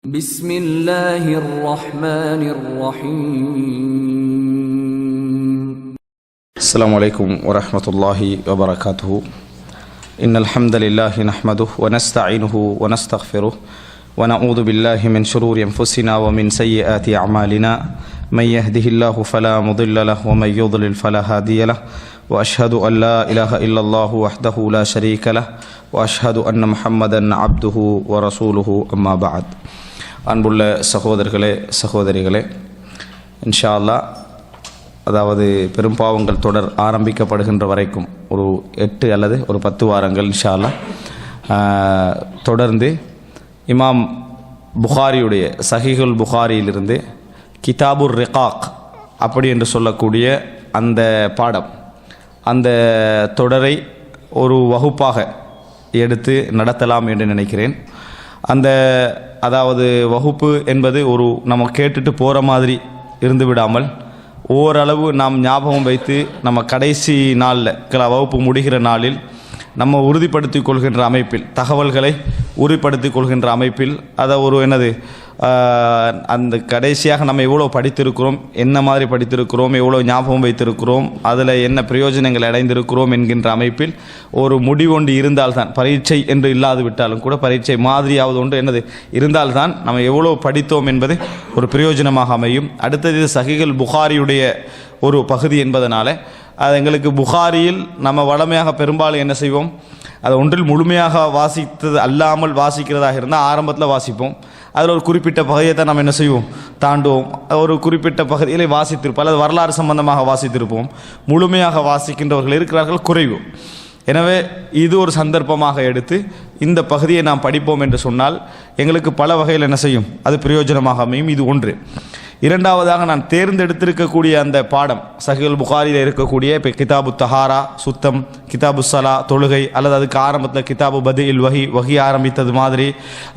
بسم الله الرحمن الرحيم. السلام عليكم ورحمة الله وبركاته. إن الحمد لله نحمده ونستعينه ونستغفره ونعوذ بالله من شرور أنفسنا ومن سيئات أعمالنا. من يهده الله فلا مضل له ومن يضلل فلا هادي له وأشهد أن لا إله إلا الله وحده لا شريك له وأشهد أن محمدا عبده ورسوله أما بعد. அன்புள்ள சகோதரர்களே சகோதரிகளே, இன்ஷா அல்லாஹ், அதாவது பெரும்பாவங்கள் தொடர் ஆரம்பிக்கப்படுகின்ற வரைக்கும் ஒரு 8 அல்லது ஒரு 10 வாரங்கள் இன்ஷா அல்லாஹ் தொடர்ந்து இமாம் புகாரியுடைய சஹீஹுல் புகாரியிலிருந்து கிதாபுர் ரிகாக் அப்படி என்று சொல்லக்கூடிய அந்த பாடம், அந்த தொடரை ஒரு வகுப்பாக எடுத்து நடத்தலாம் என்று நினைக்கிறேன். அந்த அதாவது வகுப்பு என்பது ஒரு நம்ம கேட்டுட்டு போகிற மாதிரி இருந்து விடாமல் ஓரளவு நாம் ஞாபகம் வைத்து நம்ம கடைசி நாளில் வகுப்பு முடிகிற நாளில் நம்ம உறுதிப்படுத்திக் கொள்கின்ற அமைப்பில், தகவல்களை உறுதிப்படுத்திக் கொள்கின்ற அமைப்பில், அதை ஒரு அந்த கடைசியாக நம்ம எவ்வளோ படித்திருக்கிறோம், என்ன மாதிரி படித்திருக்கிறோம், எவ்வளோ ஞாபகம் வைத்திருக்கிறோம், அதில் என்ன பிரயோஜனங்கள் அடைந்திருக்கிறோம் என்கின்ற அமைப்பில் ஒரு முடிவொன்று இருந்தால்தான், பரீட்சை என்று இல்லாது விட்டாலும் கூட பரீட்சை மாதிரியாவது ஒன்று இருந்தால்தான் நம்ம எவ்வளோ படித்தோம் என்பது ஒரு பிரயோஜனமாக அமையும். அடுத்தது சஹீஹுல் புகாரியுடைய ஒரு பகுதி என்பதனால அது எங்களுக்கு புகாரியில் நம்ம வளமையாக பெரும்பாலும் என்ன செய்வோம், அது ஒன்றில் முழுமையாக வாசித்தது அல்லாமல் வாசிக்கிறதாக இருந்தால் ஆரம்பத்தில் வாசிப்போம். அதில் ஒரு குறிப்பிட்ட பகுதியை தான் நம்ம என்ன செய்வோம், தாண்டுவோம். ஒரு குறிப்பிட்ட பகுதிகளை வாசித்திருப்போம் அல்லது வரலாறு சம்பந்தமாக வாசித்திருப்போம். முழுமையாக வாசிக்கின்றவர்கள் இருக்கிறார்கள், குறைவு. எனவே இது ஒரு சந்தர்ப்பமாக எடுத்து இந்த பகுதியை நாம் படிப்போம் என்று சொன்னால் எங்களுக்கு பல வகையில் என்ன செய்யும், அது பிரயோஜனமாக அமையும். இது ஒன்று. இரண்டாவதாக, நான் தேர்ந்தெடுத்திருக்கக்கூடிய அந்த பாடம் சஹீஹுல் புகாரியில் இருக்கக்கூடிய இப்போ கிதாபு தஹாரா சுத்தம், கிதாபு சலா தொழுகை, அல்லது அதுக்கு ஆரம்பத்தில் கிதாபு பதில் வஹி ஆரம்பித்தது மாதிரி,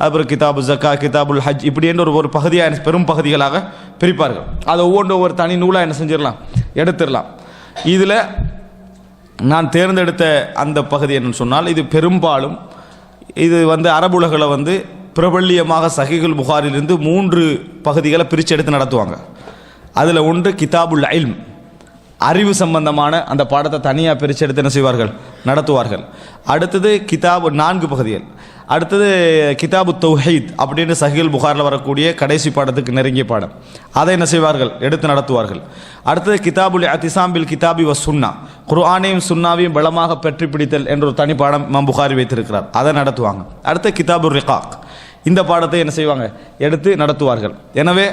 அப்புறம் கிதாபு ஜக்கா, கிதாபுல் ஹஜ், இப்படி என்று ஒரு பகுதியாக பெரும் பகுதிகளாக பிரிப்பார்கள். அதை ஒவ்வொன்று ஒவ்வொரு தனி நூலாக என்ன செஞ்சிடலாம், எடுத்துடலாம். இதில் நான் தேர்ந்தெடுத்த அந்த பகுதி என்னன்னு சொன்னால், இது பெரும்பாலும் இது அரபுலகில் பிரபல்யமாக சஹீஹுல் புகாரிலிருந்து 3 பகுதிகளை பிரித்து எடுத்து நடத்துவாங்க. அதில் ஒன்று கிதாபுல் இல்ம், அறிவு சம்பந்தமான அந்த பாடத்தை தனியாக பிரித்து எடுத்து என்ன செய்வார்கள், நடத்துவார்கள். அடுத்தது கிதாபு 4 பகுதிகள். அடுத்தது கிதாபு தௌஹீத் அப்படின்னு சஹீஹுல் புகாரில் வரக்கூடிய கடைசி பாடத்துக்கு நெருங்கிய பாடம், அதை என்ன செய்வார்கள், எடுத்து நடத்துவார்கள். அடுத்தது கிதாபுல் இஅ்திஸாம் பில் கிதாபி வ சுன்னா, குர்ஆனையும் சுன்னாவையும் பலமாக பெற்று பிடித்தல் என்ற ஒரு தனி பாடம் இமாம் புகாரி வைத்திருக்கிறார், அதை நடத்துவாங்க. அடுத்து கிதாபுர் ரிகாக், இந்த பாடத்தை என்ன செய்வாங்க, எடுத்து நடத்துவார்கள். எனவே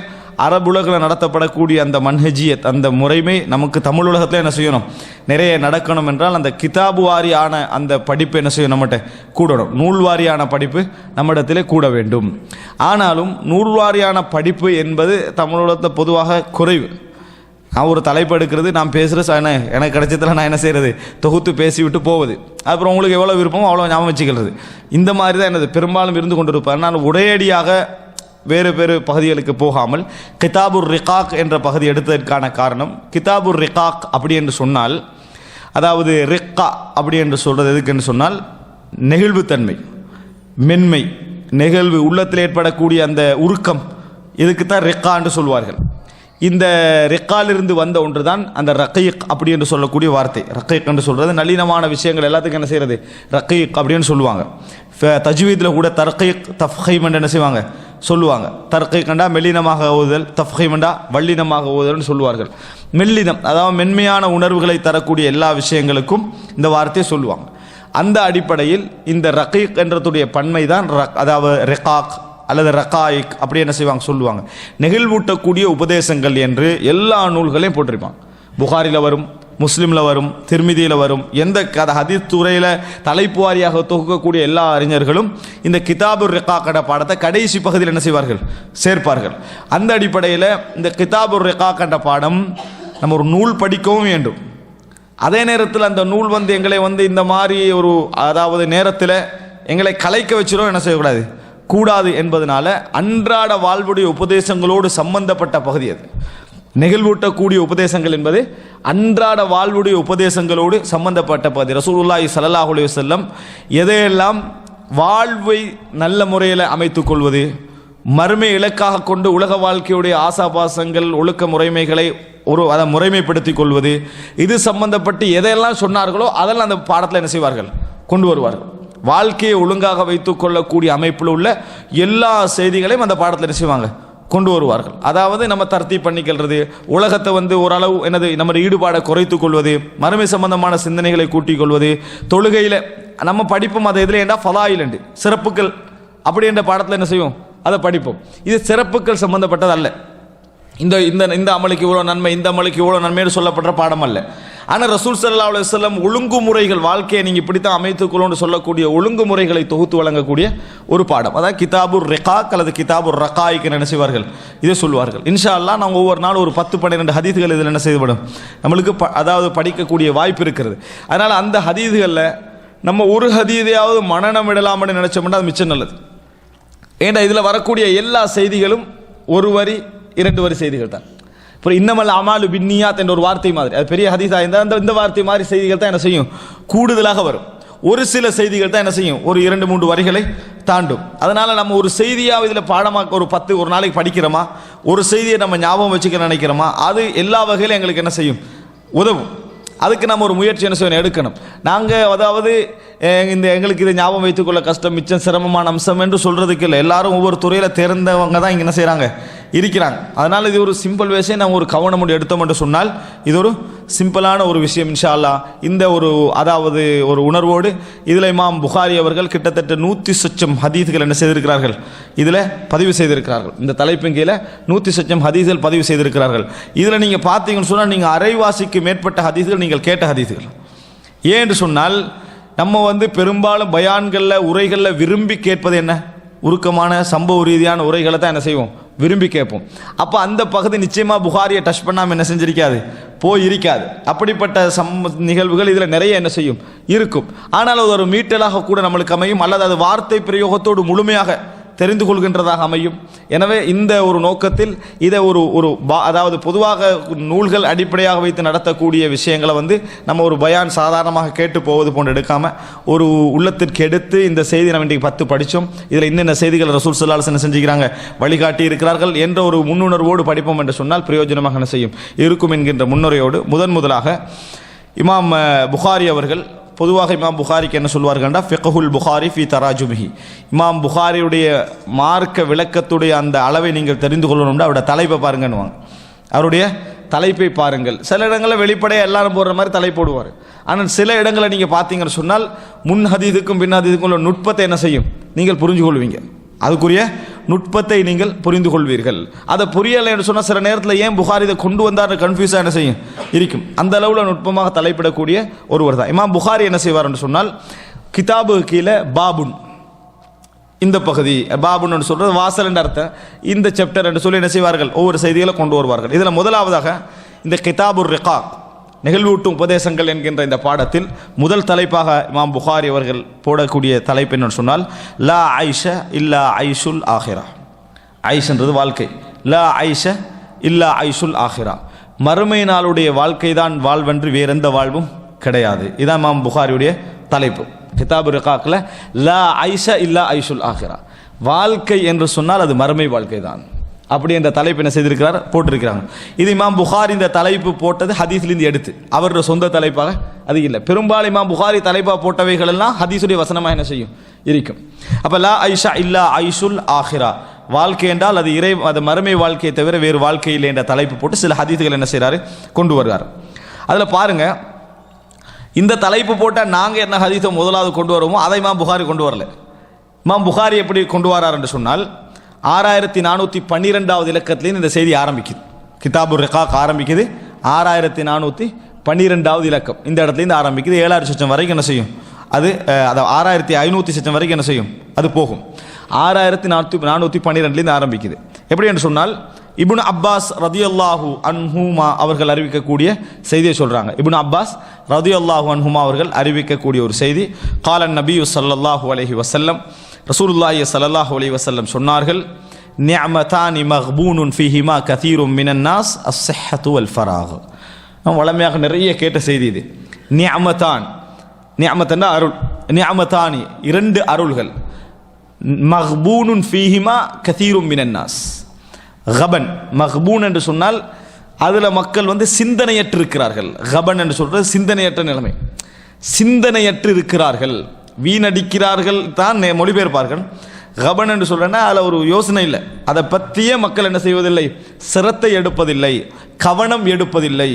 அரபுலகில் நடத்தப்படக்கூடிய அந்த மன்ஹஜியத், அந்த முறைமை நமக்கு தமிழ் உலகத்தில் என்ன செய்யணும், நிறைய நடக்கணும் என்றால் அந்த கிதாபு வாரியான அந்த படிப்பு என்ன செய்யணும், நம்மகிட்ட கூடணும். நூல் வாரியான படிப்பு நம்மிடத்திலே கூட வேண்டும். ஆனாலும் நூல் வாரியான படிப்பு என்பது தமிழ் உலகத்தில் பொதுவாக குறைவு. நான் ஒரு தலைப்பு எடுக்கிறது, நான் பேசுகிற எனக்கு கிடைச்சதில் நான் என்ன செய்கிறது, தொகுத்து பேசிவிட்டு போவது, அப்புறம் உங்களுக்கு எவ்வளோ விருப்பமோ அவ்வளோ ஞாபகம் வச்சுக்கிறது. இந்த மாதிரி தான் என்னது பெரும்பாலும் இருந்து கொண்டிருப்பார். நான் உடையடியாக வேறு வேறு பகுதிகளுக்கு போகாமல் கிதாபுர் ரிகாக் என்ற பகுதி எடுத்ததற்கான காரணம், கிதாபுர் ரிகாக் அப்படி என்று சொன்னால், அதாவது ரிக்கா அப்படி என்று சொல்கிறது எதுக்கு என்று சொன்னால், நெகிழ்வுத்தன்மை, மென்மை, நெகிழ்வு, உள்ளத்தில் ஏற்படக்கூடிய அந்த உருக்கம், இதுக்கு தான் ரிக்கா என்று சொல்வார்கள். இந்த ரிக்காலிருந்து வந்த ஒன்று தான் அந்த ரகீக் அப்படி என்று சொல்லக்கூடிய வார்த்தை. ரகீக் என்று சொல்கிறது நளினமான விஷயங்கள் எல்லாத்துக்கும் என்ன செய்கிறது, ரகீக் அப்படின்னு சொல்லுவாங்க. தஜ்வீதில் கூட தர்கீக் தஃப்ஹீம் என்று என்ன செய்வாங்க, சொல்லுவாங்க. தர்கீக்ண்டா மெல்லினமாக ஓதுதல், தஃப்ஹீம்ண்டா வல்லினமாக ஓதுதல்னு சொல்லுவார்கள். மெல்லினம், அதாவது மென்மையான உணர்வுகளை தரக்கூடிய எல்லா விஷயங்களுக்கும் இந்த வார்த்தையை சொல்லுவாங்க. அந்த அடிப்படையில் இந்த ரகீக் என்றதுடைய பன்மை தான் அதாவது ரிகாக் அல்லது ரகாயிக் அப்படி என்ன செய்வாங்க, சொல்லுவாங்க. நெகிழ்வூட்டக்கூடிய உபதேசங்கள் என்று எல்லா நூல்களையும் போட்டிருப்பாங்க. புகாரில் வரும், முஸ்லீமில் வரும், திர்மிதியில் வரும். எந்த ஹதீஸ் துறையில் தலைப்பு வாரியாக தொகுக்கக்கூடிய எல்லா அறிஞர்களும் இந்த கிதாபுர் ரிகாக் பாடத்தை கடைசி பகுதியில் என்ன செய்வார்கள், சேர்ப்பார்கள். அந்த அடிப்படையில் இந்த கிதாபுர் ரிகாக் என்ற பாடம் நம்ம ஒரு நூல் படிக்கவும் வேண்டும். அதே நேரத்தில் அந்த நூல் எங்களை இந்த மாதிரி ஒரு அதாவது நேரத்தில் எங்களை கலைக்க வச்சிடும் என்ன செய்யக்கூடாது, கூடாது என்பதனால அன்றாட வாழ்வுடைய உபதேசங்களோடு சம்பந்தப்பட்ட பகுதி அது. நெகிழ்வூட்டக்கூடிய உபதேசங்கள் என்பது அன்றாட வாழ்வுடைய உபதேசங்களோடு சம்பந்தப்பட்ட பகுதி. ரசூலுல்லாஹி ஸல்லல்லாஹு அலைஹி வஸல்லம் எதையெல்லாம் வாழ்வை நல்ல முறையில் அமைத்துக் கொள்வது, மறுமை இலக்காக கொண்டு உலக வாழ்க்கையுடைய ஆசாபாசங்கள் ஒழுக்க முறைமைகளை அதை முறைமைப்படுத்திக் கொள்வது, இது சம்பந்தப்பட்டு எதையெல்லாம் சொன்னார்களோ அதெல்லாம் அந்த பாடத்தில் என்ன செய்வார்கள், கொண்டு வருவார்கள். வாழ்க்கையை ஒழுங்காக வைத்துக் கொள்ளக்கூடிய அமைப்பில் உள்ள எல்லா செய்திகளையும் அந்த பாடத்தில் என்ன செய்வாங்க, கொண்டு வருவார்கள். அதாவது நம்ம தர்த்தி பண்ணிக்கிறது, உலகத்தை ஓரளவு நம்ம ஈடுபாடை குறைத்துக் கொள்வது, மறுமை சம்பந்தமான சிந்தனைகளை கூட்டிக் கொள்வது, தொழுகையில் நம்ம படிப்போம். அதை எதில் ஏண்டா ஃபலாயில் உண்டு சிறப்புகள் அப்படி என்ற பாடத்தில் என்ன செய்வோம், அதை படிப்போம். இது சிறப்புகள் சம்பந்தப்பட்டது அல்ல. இந்த இந்த இந்த அமலுக்கு இவ்வளோ நன்மை, இந்த அமலுக்கு இவ்வளோ நன்மைன்னு சொல்லப்படுற பாடம் அல்ல. ஆனால் ரசூல் ஸல்லல்லாஹு அலைஹி வஸல்லம் ஒழுங்குமுறைகள், வாழ்க்கையை நீங்கள் இப்படித்தான் அமைத்துக்கொள்ளணும்னு சொல்லக்கூடிய ஒழுங்குமுறைகளை தொகுத்து வழங்கக்கூடிய ஒரு பாடம். அதாவது கிதாபுர் ரிகாக் அல்லது கிதாபுர் ரகாய்க்கு என்ன செய்வார்கள், இதை சொல்வார்கள். இன்ஷா அல்லாஹ் நாங்கள் ஒவ்வொரு நாள் ஒரு 10-12 ஹதீதுகள் இதில் என்ன செய்யப்படும், நம்மளுக்கு அதாவது படிக்கக்கூடிய வாய்ப்பு இருக்கிறது. அதனால் அந்த ஹதீதுகளில் நம்ம ஒரு ஹதீதையாவது மனனம் விடலாம்னு நினைச்சோம்னா அது மிச்சம் நல்லது. ஏன்னா இதில் வரக்கூடிய எல்லா செய்திகளும் ஒரு வரி 2 வரி செய்திகள் தான். அப்புறம் இன்னமல் அமாலு பின்னியாத் என்ற ஒரு வார்த்தை மாதிரி, அது பெரிய ஹதீஸா இருந்தால் இந்த வார்த்தை மாதிரி செய்திகள் தான் என்ன செய்யும், கூடுதலாக வரும். ஒரு சில செய்திகள் தான் என்ன செய்யும், ஒரு 2-3 வரிகளை தாண்டும். அதனால் நம்ம ஒரு செய்தியாக இதில் பாடமாக ஒரு நாளைக்கு படிக்கிறோமா, ஒரு செய்தியை நம்ம ஞாபகம் வச்சுக்க நினைக்கிறோமா, அது எல்லா வகையிலும் எங்களுக்கு என்ன செய்யும், உதவும். அதுக்கு நம்ம ஒரு முயற்சி என்ன செய்யணும், எடுக்கணும். நாங்கள் அதாவது எங்களுக்கு இதை ஞாபகம் வைத்துக்கொள்ள கஷ்டம், மிச்சம் சிரமமான அம்சம் என்று சொல்கிறதுக்கு இல்லை. எல்லாரும் ஒவ்வொரு துறையில் தேர்ந்தவங்க தான் இங்கே என்ன செய்கிறாங்க, இருக்கிறாங்க. அதனால் இது ஒரு சிம்பிள் விஷயம். நம்ம ஒரு கவனம் எடுத்தோம் என்று சொன்னால் இது ஒரு சிம்பிளான ஒரு விஷயம். இன்ஷா அல்லாஹ் இந்த அதாவது ஒரு உணர்வோடு இதில் இமாம் புகாரி அவர்கள் கிட்டத்தட்ட 100 சொச்சம் ஹதீஸ்கள் என்ன செய்திருக்கிறார்கள், இதில் பதிவு செய்திருக்கிறார்கள். இந்த தலைப்பின் கீழே 100 சொச்சம் ஹதீஸ்கள் பதிவு செய்திருக்கிறார்கள். இதில் நீங்கள் பார்த்தீங்கன்னு சொன்னால் நீங்கள் அரைவாசிக்கு மேற்பட்ட ஹதீஸ்கள் நீங்கள் கேட்ட ஹதீஸ்கள். ஏன் என்று சொன்னால் நம்ம பெரும்பாலும் பயான்களில் உரைகளில் விரும்பி கேட்பது என்ன, உருக்கமான சம்பவ ரீதியான உரைகளை தான் என்ன செய்வோம், விரும்பி கேட்போம். அப்போ அந்த பகுதி நிச்சயமாக புகாரியை டச் பண்ணாமல் என்ன செஞ்சிருக்காது, போயிருக்காது. அப்படிப்பட்ட நிகழ்வுகள் இதில் நிறைய என்ன செய்யும், இருக்கும். ஆனால் அது ஒரு மீட்டலாக கூட நம்மளுக்கு அமையும், அல்லது அது வார்த்தை பிரயோகத்தோடு முழுமையாக தெரிந்து கொள்கின்றதாக அமையும். எனவே இந்த ஒரு நோக்கத்தில் இதை அதாவது பொதுவாக நூல்கள் அடிப்படையாக வைத்து நடத்தக்கூடிய விஷயங்களை நம்ம ஒரு பயான் சாதாரணமாக கேட்டு போவது போன்று எடுக்காமல் ஒரு உள்ளத்திற்கு எடுத்து இந்த செய்தி நம்ம இன்றைக்கு 10 படித்தோம், இதில் இன்னென்ன செய்திகள் ரசூல் ஸல்லல்லாஹு அலைஹி வஸல்லம் செஞ்சுக்கிறாங்க, வழிகாட்டி இருக்கிறார்கள் என்ற ஒரு முன்னுணர்வோடு படிப்போம் என்று சொன்னால் பிரயோஜனமாக என்ன செய்யும், இருக்கும் என்கின்ற முன்னுரையோடு முதலாக இமாம் புகாரி அவர்கள் பொதுவாக இமாம் புகாரிக்கு என்ன சொல்வார்கள்னா ஃபிக்ஹுல் புகாரி ஃபி தராஜுமிஹி, இமாம் புகாரியுடைய மார்க்க விளக்கத்துடைய அந்த அளவை நீங்கள் தெரிந்து கொள்ளணும்னா அவருடைய தலைப்பை பாருங்கன்னுவாங்க. அவருடைய தலைப்பை பாருங்கள். சில இடங்களில் வெளிப்படையாக எல்லாரும் போடுற மாதிரி தலை போடுவார். ஆனால் சில இடங்களை நீங்கள் பார்த்தீங்கன்னு சொன்னால் முன் ஹதீதுக்கும் பின் ஹதீதுக்கும் உள்ள நுட்பத்தை என்ன செய்யும், நீங்கள் புரிஞ்சு கொள்வீங்க. அதுக்குரிய நுட்பத்தை நீங்கள் புரிந்து கொள்வீர்கள். அதை புரியலை என்று சொன்னால் சில நேரத்தில் ஏன் புகாரி இதை கொண்டு வந்தார் கன்ஃபியூஸாக என்ன செய்யும் இருக்கும். அந்த அளவில் நுட்பமாக தலைப்பிடக்கூடிய ஒருவர் தான் இமாம் புகாரி. என்ன செய்வார் என்று சொன்னால் கிதாபு கீழே பாபுன், இந்த பகுதி பாபுன்னு சொல்கிறது வாசல் என்ற அர்த்தம், இந்த சாப்டர் என்று சொல்லி என்ன செய்வார்கள், ஒவ்வொரு செய்திகளை கொண்டு வருவார்கள். இதில் முதலாவதாக இந்த கிதாபுர் ரிகாக், நிகழ்வூட்டும் உபதேசங்கள் என்கின்ற இந்த பாடத்தில் முதல் தலைப்பாக இமாம் புகாரி அவர்கள் போடக்கூடிய தலைப்பு என்னன்னு சொன்னால் லா ஐஷ இல்லா ஐஷுல் ஆஹிரா. ஐஷ்ன்றது வாழ்க்கை, லா ஐஷ இல்லா ஐஷுல் ஆஹிரா, மறுமை நாளுடைய வாழ்க்கை தான் வாழ்வென்று வேறெந்த வாழ்வும் கிடையாது. இதான் இமாம் புகாரியுடைய தலைப்பு. கிதாபு ரிகாக்கில் லா ஐஷ இல்லா ஐஷுல் ஆஹிரா, வாழ்க்கை என்று சொன்னால் அது மறுமை வாழ்க்கை தான், அப்படி என்ற தலைப்பு என்ன செய்திருக்கிறார், போட்டிருக்கிறாங்க. இது இமாம் புகாரி இந்த தலைப்பு போட்டது ஹதீஸ்லேருந்து எடுத்து, அவருடைய சொந்த தலைப்பாக அது இல்லை. பெரும்பாலும் இமாம் புகாரி தலைப்பாக போட்டவைகள் எல்லாம் ஹதீஸுடைய வசனமாக என்ன செய்யும், இருக்கும். அப்போ லா ஐஷா இல்லா ஐஷுல் ஆஹிரா, வாழ்க்கை என்றால் அது மறுமை வாழ்க்கையை தவிர வேறு வாழ்க்கை இல்லை என்ற தலைப்பு போட்டு சில ஹதீஸ்கள் என்ன செய்கிறாரு, கொண்டு வருவார். அதில் பாருங்க, இந்த தலைப்பு போட்டால் நாங்கள் என்ன ஹதீஸை முதலாவது கொண்டு வருவோமோ அதை இமாம் புகாரி கொண்டு வரல. இமாம் புகாரி எப்படி கொண்டு வரார் என்று சொன்னால் 6412வது இலக்கத்திலேருந்து இந்த செய்தி ஆரம்பிக்குது. கிதாபு ரிகாக் ஆரம்பிக்குது 6412வது இலக்கம், இந்த இடத்துலேருந்து ஆரம்பிக்குது. 7000 சச்சம் வரைக்கும் என்ன செய்யும், அது 6500 சச்சம் வரைக்கும் என்ன செய்யும், அது போகும். 6412லேருந்து ஆரம்பிக்குது. எப்படி என்று சொன்னால் இப்னு அப்பாஸ் ரதியல்லாஹு அன்ஹுமா அவர்கள் அறிவிக்கக்கூடிய செய்தியை சொல்கிறாங்க. இப்னு அப்பாஸ் ரதியல்லாஹு அன்ஹுமா அவர்கள் அறிவிக்கக்கூடிய ஒரு செய்தி, காலன் நபி ஸல்லல்லாஹு அலைஹி வஸல்லம், ரசூலுல்லாஹி ஸல்லல்லாஹு அலைஹி வஸல்லம் சொன்னார்கள், நிஅமதானி மக்பூனுன் ஃபீஹிமா கதீரும் மினன் நாஸ் அஸ்ஸஹ்ஹத்து வல் ஃபராக். நம்ம வளமையாக நிறைய கேட்ட செய்தி இது. நிஅமத்தான், நிஅமத்னா அருள், நிஅமதானி 2 அருள்கள், மஹ்பூனுன் ஃபீஹிமா கதீரும் மினன் நாஸ். கபன் மஹ்பூன் என்று சொன்னால் அதில் மக்கள் வந்து சிந்தனையற்று இருக்கிறார்கள். கபன் என்று சொல்றது சிந்தனையற்ற நிலைமை. சிந்தனையற்று இருக்கிறார்கள், வீணடிக்கிறார்கள் தான் மொழிபெயர்ப்பார்கள். கபன் என்று சொல்றேன்னா அதில் ஒரு யோசனை இல்லை, அதை பற்றியே மக்கள் என்ன செய்வதில்லை, சிரத்தை எடுப்பதில்லை, கவனம் எடுப்பதில்லை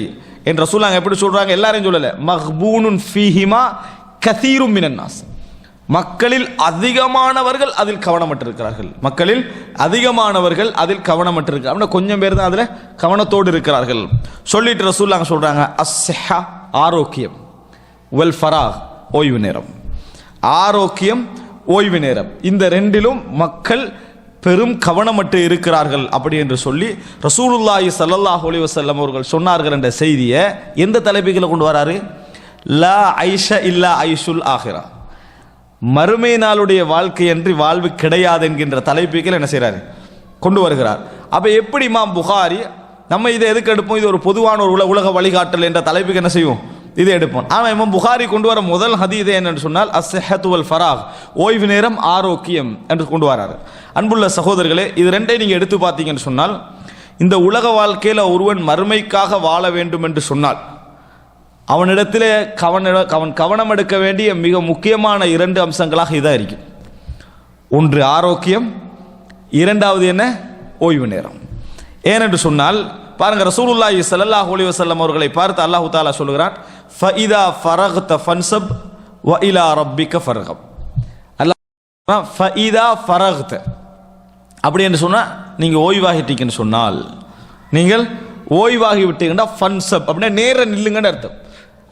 என்ற ரசூலுல்லாஹ் எப்படி சொல்றாங்க, எல்லாரையும் சொல்லலை. மஹ்பூனுன் ஃபீஹிமா கதீரும் மினன் நாஸ், மக்களில் அதிகமானவர்கள் அதில் கவனமற்றிருக்கிறார்கள். மக்களில் அதிகமானவர்கள் அதில் கவனமற்றிருக்கிறார்கள். கொஞ்சம் பேர் தான் அதில் கவனத்தோடு இருக்கிறார்கள். சொல்லிட்டு ரசூலுல்லாஹ் சொல்றாங்க, அஸ்ஸிஹா ஆரோக்கியம், வல் ஃபராக் ஓய்வு நேரம். ஆரோக்கியம், ஓய்வு நேரம், இந்த ரெண்டிலும் மக்கள் பெரும் கவனமற்று இருக்கிறார்கள் அப்படி என்று சொல்லி ரசூலுல்லாஹி ஸல்லல்லாஹு அலைஹி வஸல்லம் அவர்கள் சொன்னார்கள் என்ற செய்தியை எந்த தலைப்புகளை கொண்டு வராரு? லா ஐஷ இல்லா ஐஷுல் ஆஹிரா, மறுமை நாளுடைய வாழ்க்கை என்று வாழ்வு கிடையாது என்கின்ற தலைப்புகள் என்ன செய்கிறார், கொண்டு வருகிறார். அப்போ எப்படி இமாம் புகாரி, நம்ம இதை எதுக்கு எடுப்போம், இது ஒரு பொதுவான ஒரு உலக வழிகாட்டல் என்ற தலைப்புக்கு என்ன செய்வோம், இதை எடுப்போம். ஆனால் இமாம் புகாரி கொண்டு வர முதல் ஹதீஸ் என்னன்னு சொன்னால் அஸ்ஸஹத்து வல் ஃபராக், ஓய்வு நேரம், ஆரோக்கியம் என்று கொண்டு வராரு. அன்புள்ள சகோதரர்களே, இது ரெண்டையும் நீங்கள் எடுத்து பார்த்தீங்கன்னு சொன்னால், இந்த உலக வாழ்க்கையில் ஒருவன் மறுமைக்காக வாழ வேண்டும் என்று சொன்னால் அவனிடத்திலே அவன் கவனம் எடுக்க வேண்டிய மிக முக்கியமான இரண்டு அம்சங்களாக இதாக இருக்கும். ஒன்று ஆரோக்கியம், இரண்டாவது என்ன, ஓய்வு நேரம். ஏனென்று சொன்னால் பாருங்க, ரசூலுல்லாஹி ஸல்லல்லாஹு அலைஹி வஸல்லம் அவர்களை பார்த்து அல்லாஹ் தஆலா சொல்கிறான், ஃபஇதா ஃபரக்த ஃபன்சப் வ இலா ரப்பிக ஃபர்கப். அல்லாஹ் ஃபஇதா ஃபரக்த அப்படி என்று சொன்னால் நீங்கள் ஓய்வாகிட்டீங்கன்னு சொன்னால், நீங்கள் ஓய்வாகி விட்டீங்கன்னா ஃபன்சப் அப்படின்னா நேர நில்லுங்கன்னு அர்த்தம்.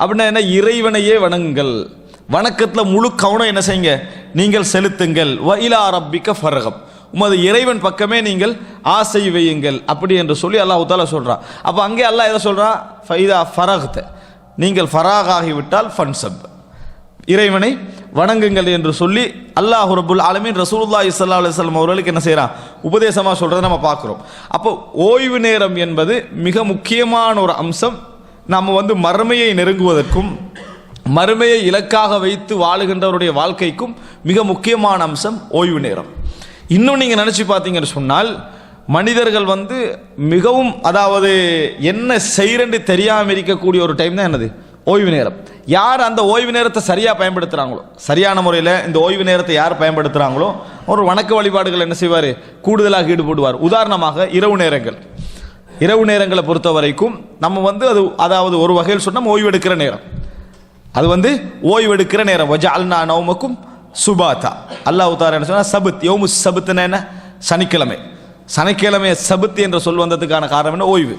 அப்படின்னா என்ன, இறைவனையே வணங்குங்கள், வணக்கத்தில் முழு கவனம் என்ன செய்யுங்க, நீங்கள் செலுத்துங்கள். வ இலா ரப்பிக ஃபர்கப், உமது இறைவன் பக்கமே நீங்கள் ஆசை வையுங்கள் அப்படி என்று சொல்லி அல்லாஹ் தஆலா சொல்றான். அப்போ அங்கே அல்லாஹ் எதை சொல்றான், ஃபைதா ஃபரக்த, நீங்கள் ஃபராக் ஆகிவிட்டால் ஃபன்சப், இறைவனை வணங்குங்கள் என்று சொல்லி அல்லாஹ் ரப்புல் ஆலமீன் ரசூலுல்லாஹி ஸல்லல்லாஹு அலைஹி வஸல்லம் அவர்களுக்கு என்ன செய்யறான், உபதேசமாக சொல்றதை நம்ம பார்க்கிறோம். அப்போ ஓய்வு நேரம் என்பது மிக முக்கியமான ஒரு அம்சம். நம்ம வந்து மறுமையை நெருங்குவதற்கும் மறுமையை இலக்காக வைத்து வாழுகின்றவருடைய வாழ்க்கைக்கும் மிக முக்கியமான அம்சம் ஓய்வு நேரம். இன்னும் நீங்கள் நினச்சி பார்த்தீங்கன்னு சொன்னால், மனிதர்கள் வந்து மிகவும், அதாவது என்ன செய்யறன்னு தெரியாமல் இருக்கக்கூடிய ஒரு டைம் தான் என்னது, ஓய்வு நேரம். யார் அந்த ஓய்வு நேரத்தை சரியாக பயன்படுத்துகிறாங்களோ, சரியான முறையில் இந்த ஓய்வு நேரத்தை யார் பயன்படுத்துகிறாங்களோ ஒரு வணக்க வழிபாடுகள் என்ன செய்வார், கூடுதலாக ஈடுபடுவார். உதாரணமாக இரவு நேரங்களை பொறுத்த வரைக்கும் நம்ம வந்து அதாவது ஒரு வகையில் சொன்னால் ஓய்வெடுக்கிற நேரம், அது வந்து ஓய்வெடுக்கிற நேரம். வஜஅல்னா நௌமக்கும் சுபாத்தா, அல்லாஹ் தஆலா என்ன சொன்னா, சபத் யௌமு சபத்னா என்ன, சனிக்கிழமை சபத் என்ற சொல் வந்ததுக்கான காரணம் என்ன, ஓய்வு.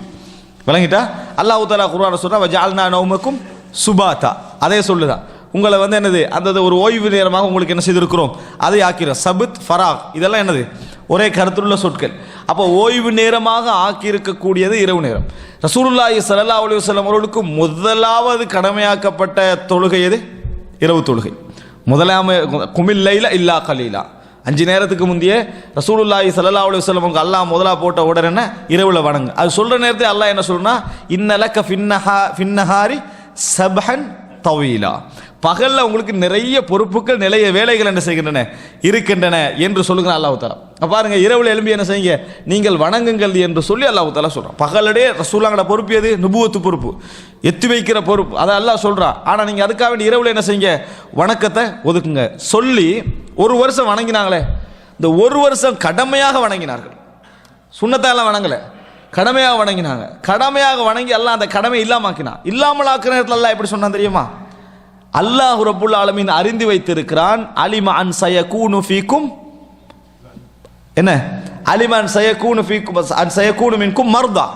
விளங்கிட்டா? அல்லாஹ் தஆலா குர்ஆன்ல சொல்றா வஜஅல்னா நௌமக்கும் சுபாத்தா, அதே சொல்லுதான் உங்களை வந்து என்னது, அந்த ஒரு ஓய்வு நேரமாக உங்களுக்கு என்ன செய்திருக்கிறோம், அதை ஆக்கிறோம். சபத் ஃபராக் இதெல்லாம் என்னது, ஒரே கருத்துள்ள சொற்கள். அப்போ ஓய்வு நேரமாக ஆக்கியிருக்கக்கூடியது இரவு நேரம். ரசூலுல்லாஹி ஸல்லல்லாஹு அலைஹி வஸல்லம் அவர்களுக்கு முதலாவது கடமையாக்கப்பட்ட தொழுகை எது, இரவு தொழுகை. குமில் லைல இல்லா கலீலா, 5 நேரத்துக்கு முந்தைய ரசூலுல்லாஹி ஸல்லல்லாஹு அலைஹி வஸல்லம் அல்லாஹ் முதலா போட்ட உடனே என்ன, இரவுல வணங்கு. அது சொல்ற நேரத்தை அல்லாஹ் என்ன சொல்றா, இன்னலக ஃபின்னஹாரி சப்ஹன் தவீலா, பகல்ல உங்களுக்கு நிறைய பொறுப்புகள், நிறைய வேலைகள் என்ன செய்கின்றன, இருக்கின்றன என்று சொல்லுங்க அல்லாஹ் தஆலா. பாருங்க, இரவுல எழும்பி என்ன செய்யுங்க, நீங்கள் வணங்குங்கள் என்று சொல்லி அல்லாஹ் தஆலா சொல்றான். பகலடே ரசூலுல்லாஹ்வோட பொறுப்பு எது, நுபுவத்து பொறுப்பு, எத்தி வைக்கிற பொறுப்பு, அதை அல்லாஹ் சொல்றான். ஆனா நீங்க அதுக்காக வேண்டி இரவுல என்ன செய்யுங்க, வணக்கத்தை ஒதுக்குங்க சொல்லி ஒரு வருஷம் வணங்கினாங்களே, இந்த ஒரு வருஷம் கடமையாக வணங்கினார்கள். சுன்னத்தாலாம் வணங்கல, கடமையாக வணங்கினாங்க. கடமையாக வணங்கி அல்லாஹ் அந்த கடமை இல்லாமல் ஆக்குற நேரத்தில் அல்லாஹ் எப்படி சொன்னான் தெரியுமா, அல்லாஹ் ரப்புல் ஆலமீன் அறிந்து வைத்திருக்கிறான், அலிம அன் சயகூனு ஃபீக்கும், என்ன அலிம அன் சயகூனு ஃபீக்கும் அன் சயகூனு மின்கும் மர்தா,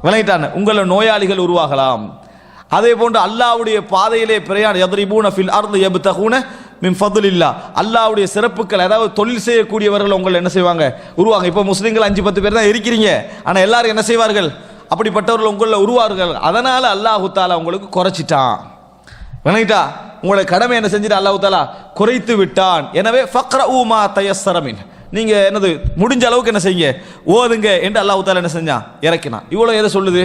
விளங்கிட்டான, உங்கள நோயாளிகள் உருவாகலாம். அதே போன்று அல்லாஹ்வுடைய பாதையிலே பிரயாணம், யத்ரிபூன ஃபில் அர்தி யப்தகூன மின் ஃபத்லில்லாஹ், அல்லாஹ்வுடைய சிறப்புகள், அதாவது தொழில் செய்யக்கூடியவர்கள் உங்களை என்ன செய்வாங்க, உருவாங்க. இப்போ முஸ்லிம்கள் 5-10 பேர் தான் இருக்கிறீங்க, ஆனால் எல்லாரும் என்ன செய்வார்கள், அப்படிப்பட்டவர்கள் உங்களில் உருவார்கள். அதனால அல்லாஹு தஆலா உங்களுக்கு குறைச்சிட்டான், விளங்கிட்டா, உங்களுடைய கடமை என்ன செஞ்சுட்டு அல்லாஹ் தஆலா குறைத்து விட்டான். எனவே ஃபக்ரஉ மா தயஸ்ஸர மின், நீங்க என்னது முடிஞ்ச அளவுக்கு என்ன செய்யுங்க, ஓதுங்க என்று அல்லாஹ் தஆலா என்ன செஞ்சான், இறக்கினான். இவ்வளவு எதை சொல்லுது,